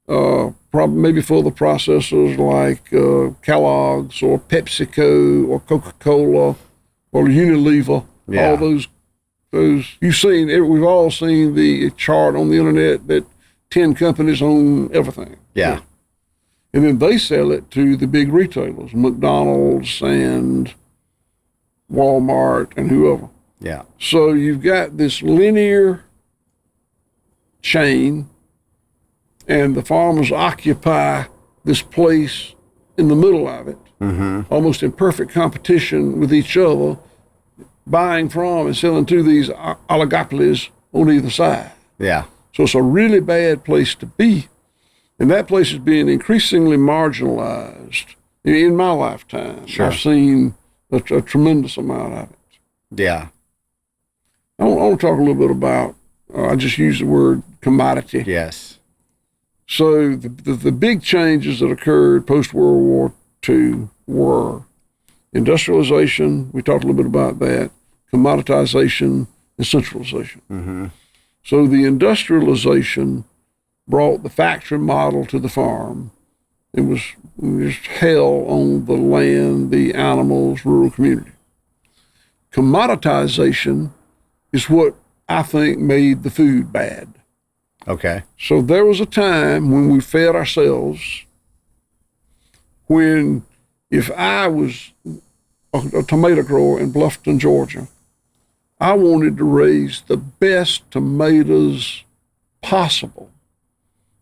probably maybe for the processors like Kellogg's or PepsiCo or Coca-Cola or Unilever. Yeah. All those you've seen. We've all seen the chart on the internet that 10 companies own everything. Yeah. And then they sell it to the big retailers, McDonald's and Wal-Mart and whoever. Yeah. So you've got this linear chain, and the farmers occupy this place in the middle of it, almost in perfect competition with each other, buying from and selling to these oligopolies on either side. Yeah. So it's a really bad place to be. And that place is being increasingly marginalized in my lifetime. Sure. I've seen a tremendous amount of it. Yeah. I want to talk a little bit about, I just used the word commodity. Yes. So the big changes that occurred post-World War II were industrialization, we talked a little bit about that, commoditization, and centralization. So the industrialization brought the factory model to the farm. It was just hell on the land, the animals, rural community. Commoditization is what I think made the food bad. Okay. So there was a time when we fed ourselves, when if I was a tomato grower in Bluffton, Georgia, I wanted to raise the best tomatoes possible,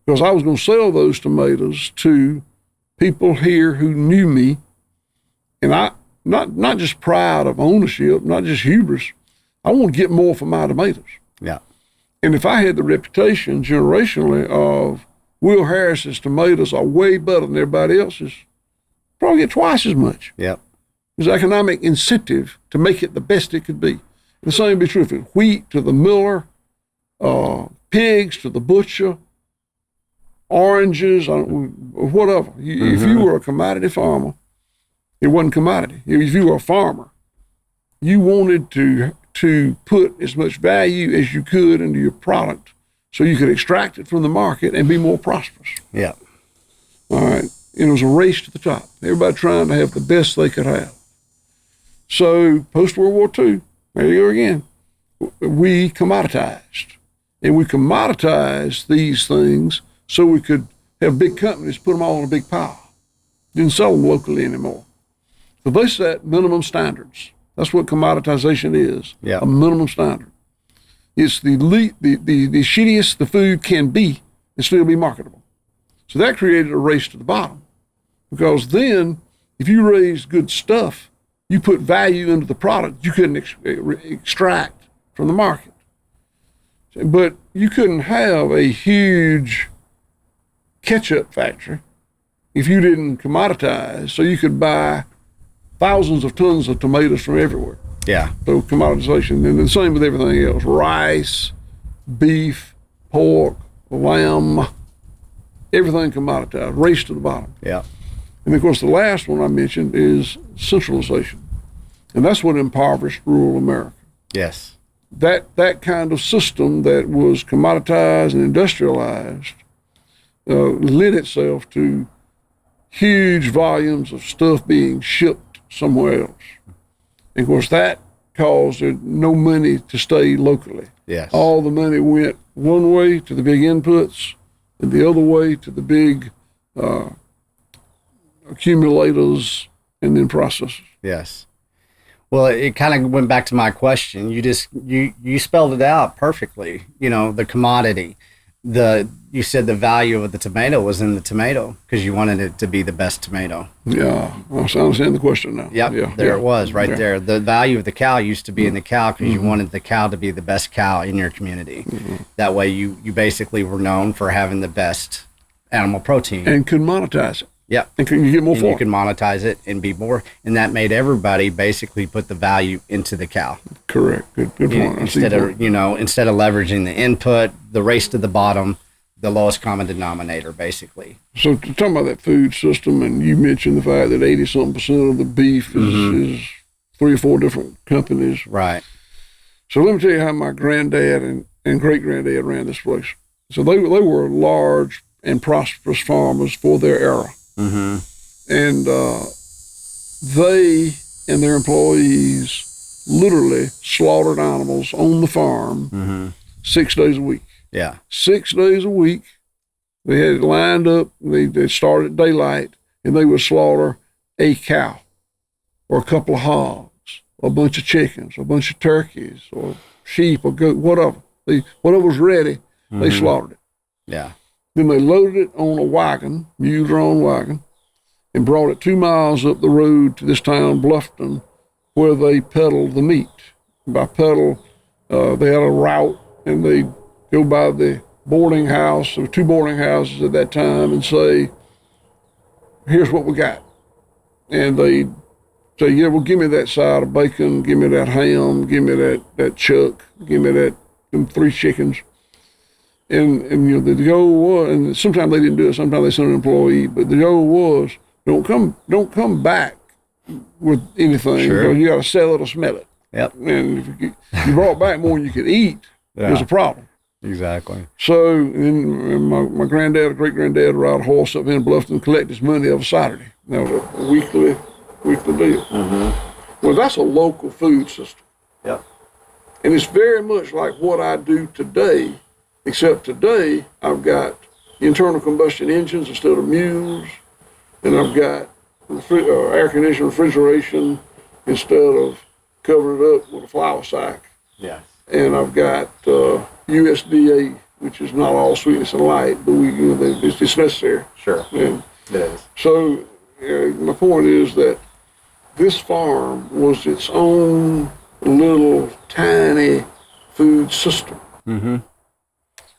because I was going to sell those tomatoes to people here who knew me, and I not just pride of ownership, not just hubris. I want to get more for my tomatoes. Yeah. And if I had the reputation generationally of Will Harris's tomatoes are way better than everybody else's, probably get twice as much. Yep. There's economic incentive to make it the best it could be. The same would be true for wheat to the miller, pigs to the butcher, oranges, whatever. If you were a commodity farmer, it wasn't commodity. If you were a farmer, you wanted to put as much value as you could into your product so you could extract it from the market and be more prosperous. Yeah. All right. And it was a race to the top. Everybody trying to have the best they could have. So post-World War II, there you go again, we commoditized. And we commoditized these things so we could have big companies put them all in a big pile. Didn't sell them locally anymore. So they set minimum standards. That's what commoditization is, Yeah. a minimum standard. It's the shittiest the food can be and still be marketable. So that created a race to the bottom, because then if you raised good stuff, you put value into the product you couldn't extract from the market. But you couldn't have a huge ketchup factory if you didn't commoditize, so you could buy thousands of tons of tomatoes from everywhere. Yeah. So commoditization, and the same with everything else: rice, beef, pork, lamb, everything commoditized, race to the bottom. Yeah. And of course, the last one I mentioned is centralization, and that's what impoverished rural America. Yes. That kind of system that was commoditized and industrialized lent itself to huge volumes of stuff being shipped somewhere else. And of course, that caused no money to stay locally. Yes. All the money went one way to the big inputs and the other way to the big accumulators and then processors. Yes. Well, it kind of went back to my question. You spelled it out perfectly. You know, the commodity. You said the value of the tomato was in the tomato because you wanted it to be the best tomato. Yeah, I understand the question now. Yep, yeah, there yeah, it was right yeah. there. The value of the cow used to be in the cow because you wanted the cow to be the best cow in your community. That way you basically were known for having the best animal protein. And could monetize it. Yep. And you get more and for you can monetize it and be more. And that made everybody basically put the value into the cow. Correct. Good point. Instead of leveraging the input, the race to the bottom, the lowest common denominator, basically. So talking about that food system, and you mentioned the fact that 80-something% of the beef is 3 or 4 different companies. Right. So let me tell you how my granddad and great-granddad ran this place. So they were large and prosperous farmers for their era. Mm-hmm. And they and their employees literally slaughtered animals on the farm 6 days a week. Yeah. 6 days a week. They had it lined up. They started at daylight, and they would slaughter a cow or a couple of hogs, or a bunch of chickens, or a bunch of turkeys, or sheep, or goat, whatever. Whatever was ready, they slaughtered it. Yeah. Then they loaded it on a wagon, mule-drawn wagon, and brought it 2 miles up the road to this town, Bluffton, where they peddled the meat. By peddle, they had a route, and they go by the boarding house. There were 2 boarding houses at that time, and say, here's what we got. And they say, yeah, well, give me that side of bacon, give me that ham, give me that chuck, give me them 3 chickens. And the goal was, and sometimes they didn't do it, sometimes they sent an employee, but the goal was, don't come back with anything, because you got to sell it or smell it. Yep. And if you brought back more than you could eat, there's a problem. Exactly. So and my granddad, or great-granddad, would ride a horse up in Bluffton and collect his money every Saturday. That was a weekly deal. Well, that's a local food system. Yep. And it's very much like what I do today, except today I've got internal combustion engines instead of mules, and I've got air conditioned refrigeration instead of covering it up with a flour sack. Yes. And I've got USDA, which is not all sweetness and light, but it's necessary. Sure. And it is. so my point is that this farm was its own little tiny food system. Mm-hmm.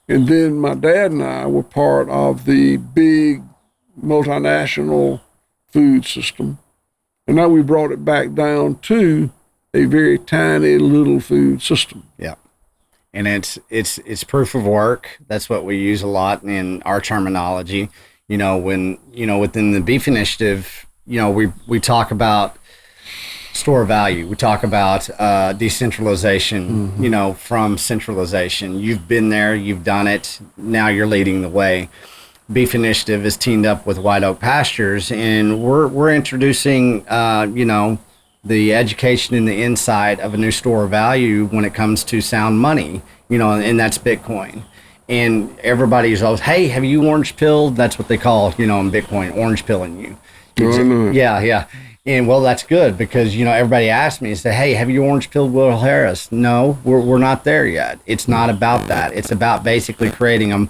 And then my dad and I were part of the big multinational food system. And now we brought it back down to a very tiny little food system. Yeah. And it's proof of work. That's what we use a lot in our terminology. When, within the Beef Initiative, we talk about store value. We talk about decentralization, from centralization. You've been there, you've done it. Now you're leading the way. Beef Initiative is teamed up with White Oak Pastures, and we're introducing, the education and the insight of a new store of value when it comes to sound money, and that's Bitcoin. And everybody's always, hey, have you orange pilled? That's what they call, in Bitcoin, orange pilling you. Yeah. And well, that's good because, everybody asks me, say, hey, have you orange pilled Will Harris? No, we're not there yet. It's not about that. It's about basically creating a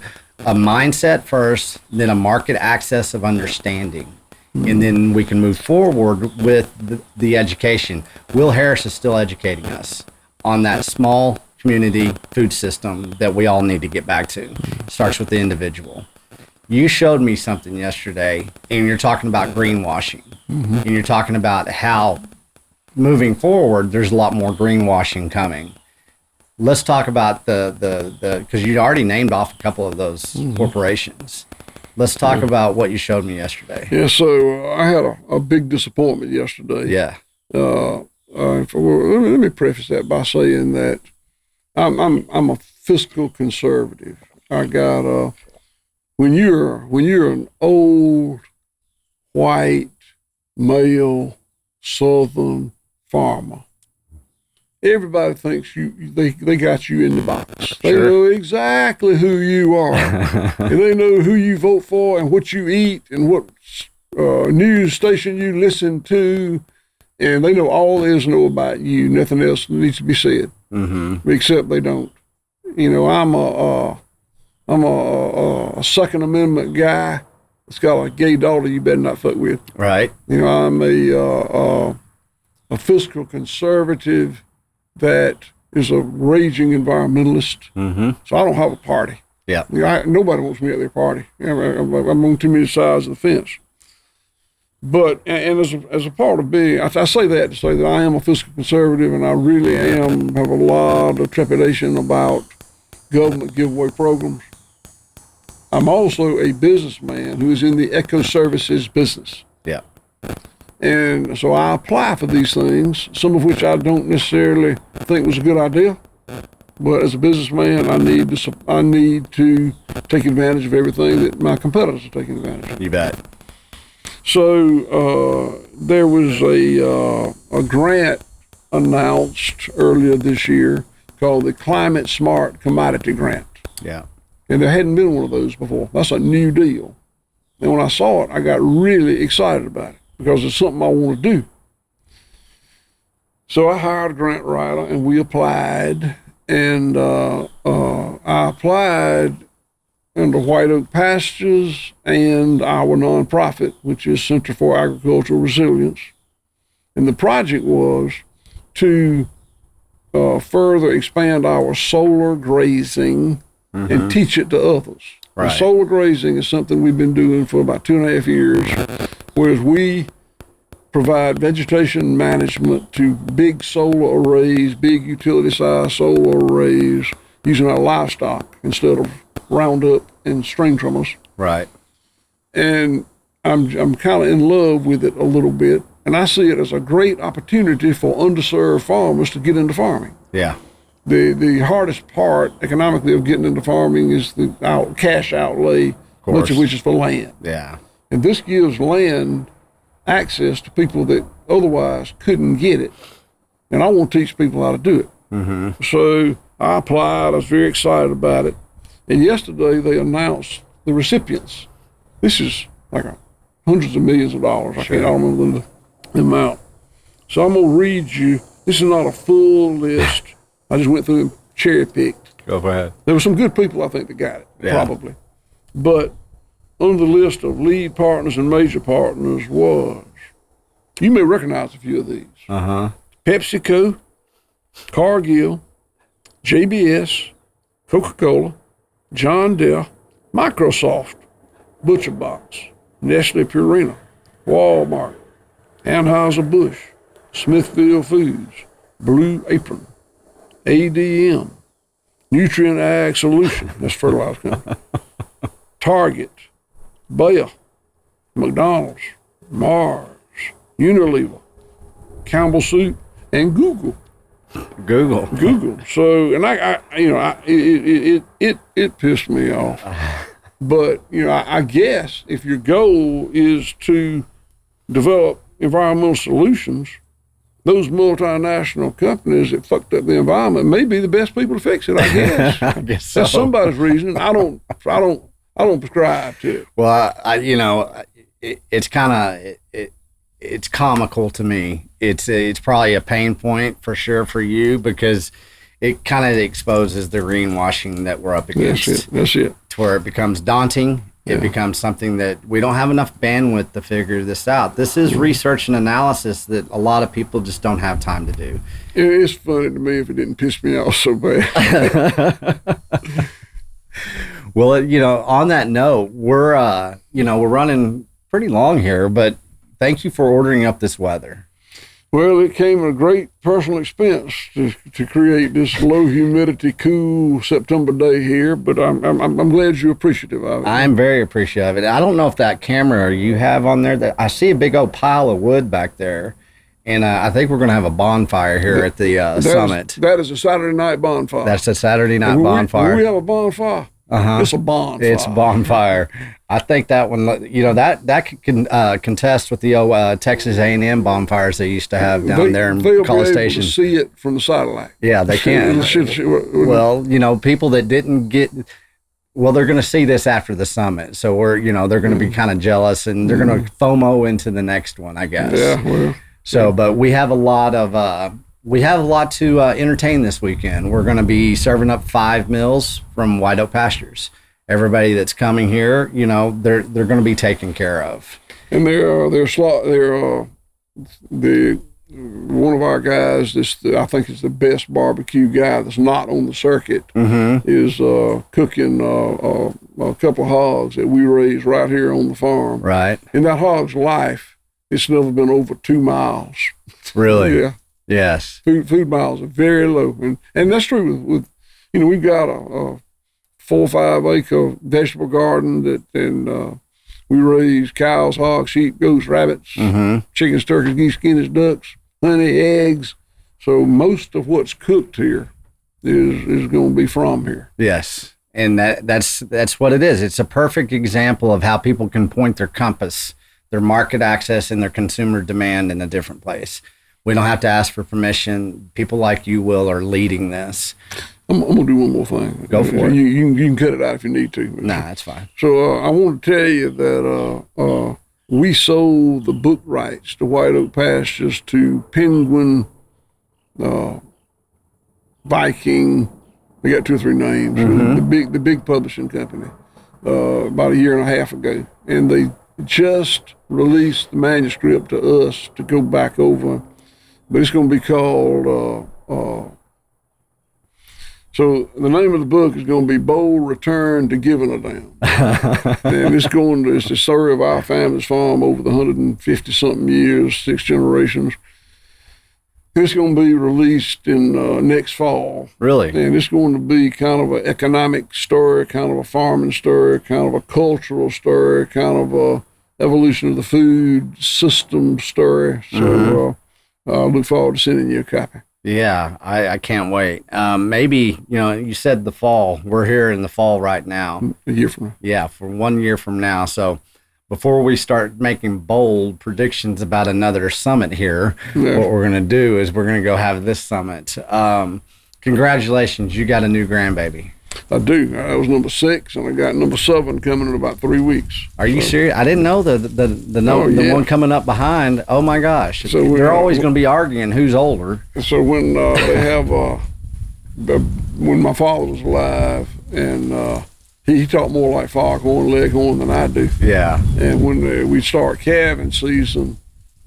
mindset first, then a market access of understanding. And then we can move forward with the education. Will Harris is still educating us on that small community food system that we all need to get back to. It starts with the individual. You showed me something yesterday, and you're talking about greenwashing. And you're talking about how moving forward, there's a lot more greenwashing coming. Let's talk about the because you already named off a couple of those corporations. Let's talk about what you showed me yesterday. Yeah, so I had a big disappointment yesterday. Yeah. Let me preface that by saying that I'm a fiscal conservative. I got when you're an old white male Southern farmer, everybody thinks they got you in the box. They know exactly who you are, and they know who you vote for and what you eat and what news station you listen to, and they know all there is to know about you. Nothing else needs to be said, except they don't. I'm a Second Amendment guy. It's got a gay daughter you better not fuck with. Right. I'm a fiscal conservative that is a raging environmentalist. So I don't have a party. Yeah. Nobody wants me at their party. I'm on too many sides of the fence. But and as a part of being, I say that to say that I am a fiscal conservative, and I really have a lot of trepidation about government giveaway programs. I'm also a businessman who is in the eco services business. Yeah. And so I apply for these things, some of which I don't necessarily think was a good idea. But as a businessman, I need to take advantage of everything that my competitors are taking advantage of. You bet. So there was a grant announced earlier this year called the Climate Smart Commodity Grant. Yeah. And there hadn't been one of those before. That's a new deal. And when I saw it, I got really excited about it because it's something I want to do. So I hired a grant writer, and we applied. And I applied under White Oak Pastures and our nonprofit, which is Center for Agricultural Resilience. And the project was to further expand our solar grazing and teach it to others. Right. And solar grazing is something we've been doing for about 2.5 years, whereas we provide vegetation management to big solar arrays, big utility-sized solar arrays, using our livestock instead of Roundup and string trimmers. Right. And I'm kind of in love with it a little bit, and I see it as a great opportunity for underserved farmers to get into farming. Yeah. The hardest part economically of getting into farming is the cash outlay, much of which is for land. Yeah. And this gives land access to people that otherwise couldn't get it. And I want to teach people how to do it. Mm-hmm. So I applied. I was very excited about it. And yesterday they announced the recipients. This is like hundreds of millions of dollars. I don't remember the amount. So I'm going to read you. This is not a full list. I just went through and cherry picked. Go ahead. There were some good people, I think, that got it, probably. But on the list of lead partners and major partners was, you may recognize a few of these. PepsiCo, Cargill, JBS, Coca-Cola, John Deere, Microsoft, ButcherBox, Nestle Purina, Wal-Mart, Anheuser-Busch, Smithfield Foods, Blue Apron, ADM, Nutrient Ag Solution, that's fertilizer company, Target, Bayer, McDonald's, Mars, Unilever, Campbell Soup, and Google. So, and it pissed me off. But I guess if your goal is to develop environmental solutions, those multinational companies that fucked up the environment may be the best people to fix it. I guess. I guess so. That's somebody's reason. I don't prescribe to it. Well, it's kind of it's comical to me. It's probably a pain point for sure for you because it kind of exposes the greenwashing that we're up against. That's it. To where it becomes daunting. It becomes something that we don't have enough bandwidth to figure this out. This is research and analysis that a lot of people just don't have time to do. It's funny to me if it didn't piss me off so bad. Well, on that note, we're running pretty long here, but thank you for ordering up this weather. Well, it came at a great personal expense to create this low humidity, cool September day here, but I'm glad you're appreciative of it. I'm very appreciative of it. I don't know if that camera you have on there, that I see a big old pile of wood back there, and I think we're going to have a bonfire here at the summit. That is a Saturday night bonfire. That's a Saturday night bonfire. When we have a bonfire, it's a bonfire. It's a bonfire. I think that one, that can contest with the old Texas A&M bonfires they used to have down there in College Station. They'll be able to see it from the satellite. Yeah, they can. Well, people that didn't get, they're going to see this after the summit. So they're going to be kind of jealous and they're going to FOMO into the next one, I guess. Yeah, well. So, but we have a lot to entertain this weekend. We're going to be serving up 5 meals from White Oak Pastures. Everybody that's coming here, they're going to be taken care of. And one of our guys, I think is the best barbecue guy that's not on the circuit, is cooking a couple of hogs that we raise right here on the farm. Right. And that hog's life it's never been over 2 miles. Really? Yeah. Yes. Food miles are very low, and that's true with we've got a 4 or 5 acre vegetable garden and we raise cows, hogs, sheep, goats, rabbits, chickens, turkeys, geese, guineas, ducks, honey, eggs. So most of what's cooked here is going to be from here. Yes. And that's what it is. It's a perfect example of how people can point their compass, their market access, and their consumer demand in a different place. We don't have to ask for permission. People like you, Will, are leading this. I'm going to do one more thing. Go for it. You can cut it out if you need to. Nah, that's fine. So I want to tell you that we sold the book rights to White Oak Pastures to Penguin, Viking. They got 2 or 3 names. The big publishing company about 1.5 years ago, and they just released the manuscript to us to go back over. But it's going to be called. So the name of the book is going to be Bold Return to Giving a Damn. And it's the story of our family's farm over the 150 something years, 6 generations. It's going to be released in next fall. Really? And it's going to be kind of an economic story, kind of a farming story, kind of a cultural story, kind of a evolution of the food system story. So I look forward to sending you a copy. Yeah, I can't wait. Maybe, you said the fall. We're here in the fall right now. A year from now. Yeah, for 1 year from now. So before we start making bold predictions about another summit here, what we're going to do is we're going to go have this summit. Congratulations, you got a new grandbaby. I do. That was number 6, and I got number 7 coming in about 3 weeks. Are you serious? I didn't know the one coming up behind. Oh my gosh! So they're always going to be arguing who's older. So when they have, when my father was alive, and he talked more like foghorn, leghorn than I do. Yeah. And when we start calving season,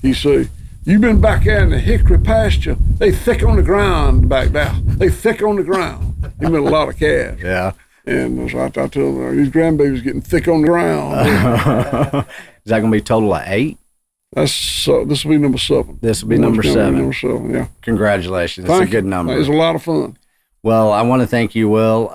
he say, "You've been back there in the hickory pasture. They thick on the ground back there. They thick on the ground." He meant a lot of calves. Yeah. And so I told him, these grandbabies getting thick on the ground. Is that going to be a total of 8? This will be number 7. This will be number 7. Number 7, yeah. Congratulations. It's a good number. It's a lot of fun. Well, I want to thank you, Will.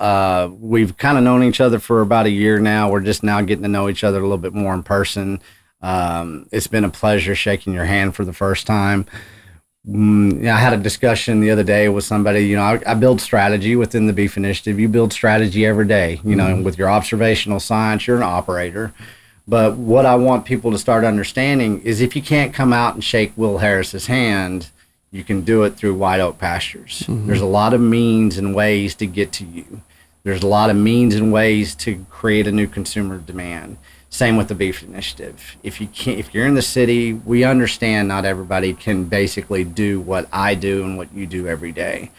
We've kind of known each other for about a year now. We're just now getting to know each other a little bit more in person. It's been a pleasure shaking your hand for the first time. I had a discussion the other day with somebody. I build strategy within the Beef Initiative. You build strategy every day, with your observational science. You're an operator. But what I want people to start understanding is if you can't come out and shake Will Harris's hand, you can do it through White Oak Pastures. There's a lot of means and ways to get to you. There's a lot of means and ways to create a new consumer demand. Same with the Beef Initiative. If you're in the city, we understand not everybody can basically do what I do and what you do every day.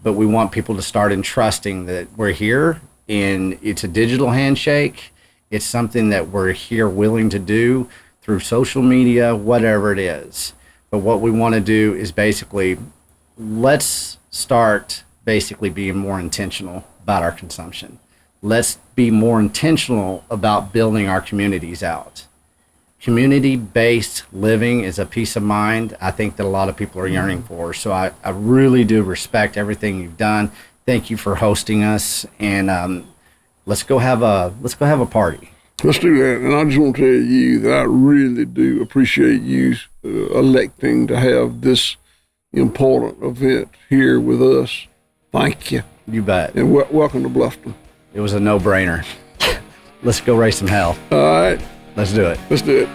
But we want people to start entrusting that we're here, and it's a digital handshake. It's something that we're here willing to do through social media, whatever it is. But what we want to do is basically, let's start basically being more intentional about our consumption. Let's be more intentional about building our communities out. Community-based living is a peace of mind I think that a lot of people are yearning for. So I really do respect everything you've done. Thank you for hosting us, and let's go have a party. Let's do that. And I just want to tell you that I really do appreciate you electing to have this important event here with us. Thank you. You bet. And welcome to Bluffton. It was a no-brainer. Let's go raise some hell. All right. Let's do it. Let's do it.